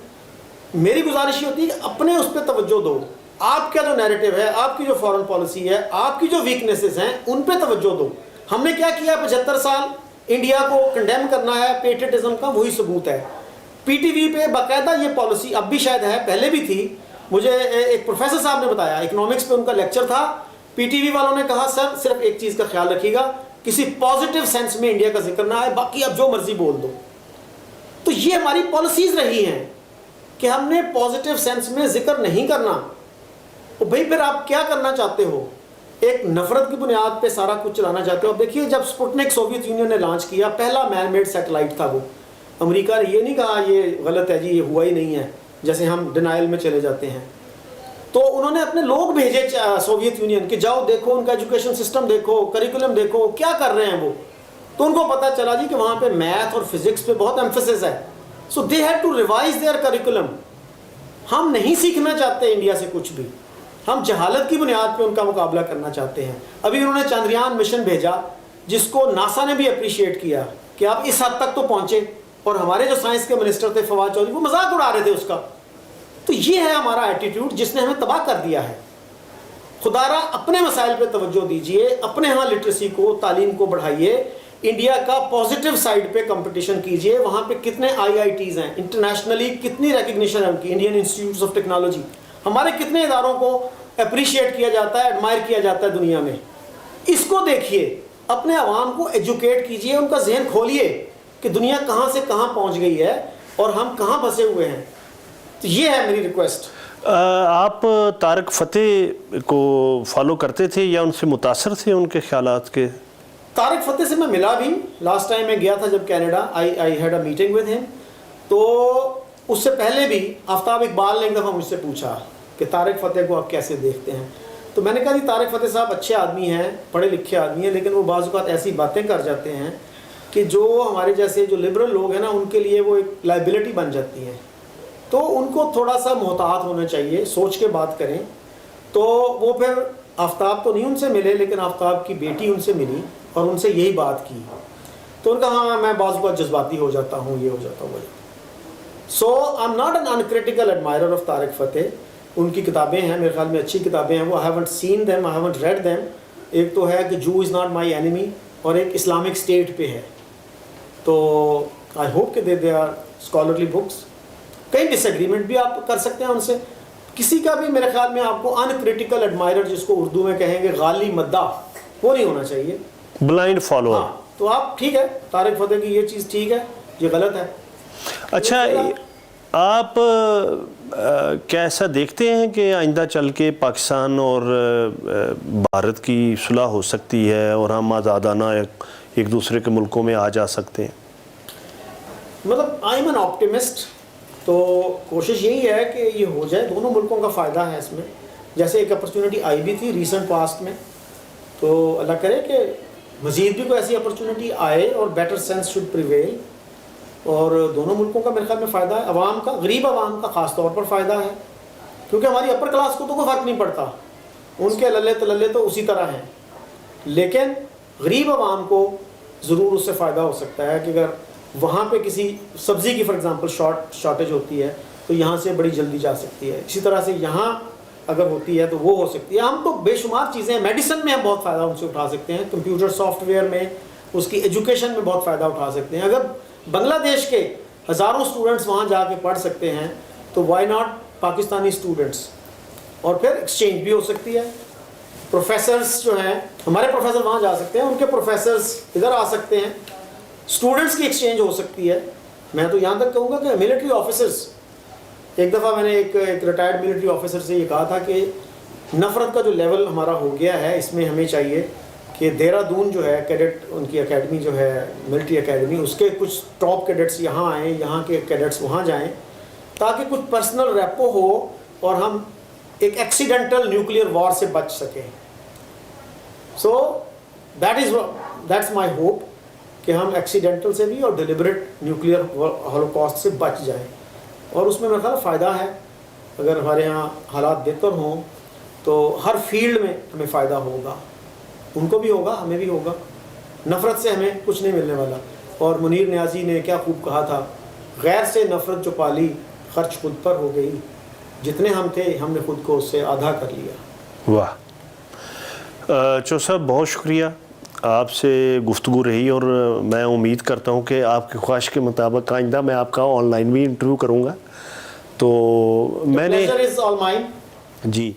میری گزارش یہ ہوتی ہے کہ اپنے اس پہ توجہ دو. آپ کا جو نیریٹو ہے, آپ کی جو فارن پالیسی ہے, آپ کی جو ویکنیسز ہیں, ان پہ توجہ دو. ہم نے کیا کیا 75 سال انڈیا کو کنڈیم کرنا ہے پیٹریٹزم کا, وہی ثبوت ہے. پی ٹی وی پہ باقاعدہ یہ پالیسی اب بھی شاید ہے, پہلے بھی تھی. مجھے ایک پروفیسر صاحب نے بتایا, اکنامکس پہ ان کا لیکچر تھا. پی ٹی وی والوں نے کہا سر صرف ایک چیز کا خیال رکھیے گا, کسی پازیٹیو سینس میں انڈیا کا ذکر نہ آئے, باقی آپ جو مرضی بول دو. تو یہ ہماری پالیسیز رہی ہیں کہ ہم نے پازیٹیو سینس میں ذکر نہیں کرنا. تو بھائی پھر آپ کیا کرنا چاہتے ہو؟ ایک نفرت کی بنیاد پہ سارا کچھ چلانا چاہتے ہو. اب دیکھیے جب سپوٹنک سوویت یونین نے لانچ کیا, پہلا مین میڈ سیٹلائٹ تھا وہ. امریکہ نے یہ نہیں کہا یہ غلط ہے جی, یہ ہوا ہی نہیں ہے, جیسے ہم ڈینائل میں چلے جاتے ہیں. تو انہوں نے اپنے لوگ بھیجے سوویت یونین کہ جاؤ دیکھو ان کا ایجوکیشن سسٹم دیکھو, کریکولم دیکھو, کیا کر رہے ہیں وہ. تو ان کو پتہ چلا جی کہ وہاں پہ میتھ اور فزکس پہ بہت ایمفیسس ہے. So they had to revise their curriculum. ہم نہیں سیکھنا چاہتے انڈیا سے کچھ بھی, ہم جہالت کی بنیاد پہ ان کا مقابلہ کرنا چاہتے ہیں. ابھی انہوں نے چندریان مشن بھیجا جس کو ناسا نے بھی اپریشیٹ کیا کہ آپ اس حد تک تو پہنچے, اور ہمارے جو سائنس کے منسٹر تھے فواد چودھری وہ مذاق اڑا رہے تھے اس کا. تو یہ ہے ہمارا ایٹیٹیوڈ جس نے ہمیں تباہ کر دیا ہے. خدا را اپنے مسائل پہ توجہ دیجئے, اپنے ہاں لٹریسی کو, تعلیم کو بڑھائیے. انڈیا کا پازیٹیو سائڈ پہ کمپٹیشن کیجئے. وہاں پہ کتنے آئی آئی ٹیز ہیں, انٹرنیشنلی کتنی ریکگنیشن ہے ان کی, انڈین انسٹیٹیوٹس آف ٹیکنالوجی. ہمارے کتنے اداروں کو اپریشیٹ کیا جاتا ہے, ایڈمائر کیا جاتا ہے دنیا میں. اس کو دیکھیے, اپنے عوام کو ایجوکیٹ کیجئے, ان کا ذہن کھولیے کہ دنیا کہاں سے کہاں پہنچ گئی ہے اور ہم کہاں پھنسے ہوئے ہیں. تو یہ ہے میری ریکویسٹ. آپ طارق فتح کو فالو کرتے تھے یا ان سے متاثر تھے ان کے خیالات کے؟ طارق فتح سے میں ملا بھی, لاسٹ ٹائم میں گیا تھا جب Canada, I had a meeting with ہم. تو اس سے پہلے بھی آفتاب اقبال نے ایک دفعہ مجھ سے پوچھا کہ طارق فتح کو آپ کیسے دیکھتے ہیں. تو میں نے کہا جی طارق فتح صاحب اچھے آدمی ہیں, پڑھے لکھے آدمی ہیں, لیکن وہ بعض اوقات ایسی باتیں کر جاتے ہیں کہ جو ہمارے جیسے جو لبرل لوگ ہیں نا ان کے لیے وہ ایک لائبلٹی بن جاتی ہیں. تو ان کو تھوڑا سا محتاط ہونا چاہیے, سوچ کے بات کریں. تو وہ پھر آفتاب تو نہیں ان سے ملے, لیکن آفتاب کی بیٹی ان سے ملی اور ان سے یہی بات کی. تو ان کا ہاں میں بعض اوقات جذباتی ہو جاتا ہوں, یہ ہو جاتا ہوں. So I am not an uncritical admirer of Tariq Fatah. ان کی کتابیں ہیں میرے خیال میں اچھی کتابیں ہیں وہ. I haven't seen them, I haven't read them. ایک تو ہے کہ Jew is not my enemy اور ایک اسلامک اسٹیٹ پہ ہے. تو آئی ہوپ کہ دے آر اسکالرلی بکس. کئی ڈس ایگریمنٹ بھی آپ کر سکتے ہیں ان سے. کسی کا بھی میرے خیال میں آپ کو ان کریٹیکل ایڈمائرر جس کو اردو میں کہیں گے غالی مداح وہ نہیں ہونا چاہیے. Blind follower. ہاں تو آپ ٹھیک ہے طارق فتح کی یہ چیز ٹھیک ہے یہ غلط ہے. اچھا آپ کیا ایسا دیکھتے ہیں کہ آئندہ چل کے پاکستان اور بھارت کی صلح ہو سکتی ہے اور ہم آزادانہ ایک دوسرے کے ملکوں میں آ جا سکتے ہیں؟ مطلب آئی ایم این آپٹیمسٹ. تو کوشش یہی ہے کہ یہ ہو جائے. دونوں ملکوں کا فائدہ ہے اس میں. جیسے ایک اپرچونٹی آئی بھی تھی ریسنٹ پاسٹ میں تو اللہ کرے کہ مزید بھی کوئی ایسی اپرچونٹی آئے اور بیٹر سینس شوڈ پریویل. اور دونوں ملکوں کا میرے خیال میں فائدہ ہے. عوام کا غریب عوام کا خاص طور پر فائدہ ہے کیونکہ ہماری اپر کلاس کو تو کوئی فرق نہیں پڑتا. ان کے للے تللے تو اسی طرح ہیں. لیکن غریب عوام کو ضرور اس سے فائدہ ہو سکتا ہے کہ اگر وہاں پہ کسی سبزی کی فار ایگزامپل شارٹیج ہوتی ہے تو یہاں سے بڑی جلدی جا سکتی ہے. اسی طرح سے یہاں اگر ہوتی ہے تو وہ ہو سکتی ہے. ہم تو بے شمار چیزیں میڈیسن میں ہم بہت فائدہ ان سے اٹھا سکتے ہیں. کمپیوٹر سافٹ ویئر میں اس کی ایجوکیشن میں بہت فائدہ اٹھا سکتے ہیں. اگر بنگلہ دیش کے ہزاروں اسٹوڈنٹس وہاں جا کے پڑھ سکتے ہیں تو وائی ناٹ پاکستانی اسٹوڈنٹس. اور پھر ایکسچینج بھی ہو سکتی ہے. پروفیسرز جو ہیں ہمارے پروفیسر وہاں جا سکتے ہیں ان کے پروفیسرز ادھر آ سکتے ہیں. اسٹوڈنٹس کی ایکسچینج ہو سکتی ہے. میں تو یہاں تک کہوں گا کہ ملٹری آفیسرز. ایک دفعہ میں نے ایک ریٹائرڈ ملٹری آفیسر سے یہ کہا تھا کہ نفرت کا جو لیول ہمارا ہو گیا ہے اس میں ہمیں چاہیے کہ دہرادون جو ہے کیڈٹ ان کی اکیڈمی جو ہے ملٹری اکیڈمی اس کے کچھ ٹاپ کیڈٹس یہاں آئیں یہاں کے کیڈٹس وہاں جائیں تاکہ کچھ پرسنل ریپو ہو اور ہم ایک ایکسیڈنٹل نیوکلیئر وار سے بچ سکیں. سو دیٹس مائی ہوپ کہ ہم ایکسیڈنٹل سے بھی اور ڈیلیبریٹ نیوکلیئر ہولوکاسٹ سے بچ جائیں. اور اس میں میرا خیال فائدہ ہے. اگر ہمارے ہاں حالات بہتر ہوں تو ہر فیلڈ میں ہمیں فائدہ ہوگا. ان کو بھی ہوگا ہمیں بھی ہوگا. نفرت سے ہمیں کچھ نہیں ملنے والا. اور منیر نیازی نے کیا خوب کہا تھا غیر سے نفرت جو پالی خرچ خود پر ہو گئی. جتنے ہم تھے ہم نے خود کو اس سے آدھا کر لیا. واہ. چو صاحب بہت شکریہ. آپ سے گفتگو رہی اور میں امید کرتا ہوں کہ آپ کی خواہش کے مطابق آئندہ میں آپ کا آن لائن بھی انٹرویو کروں گا. تو میں نے جی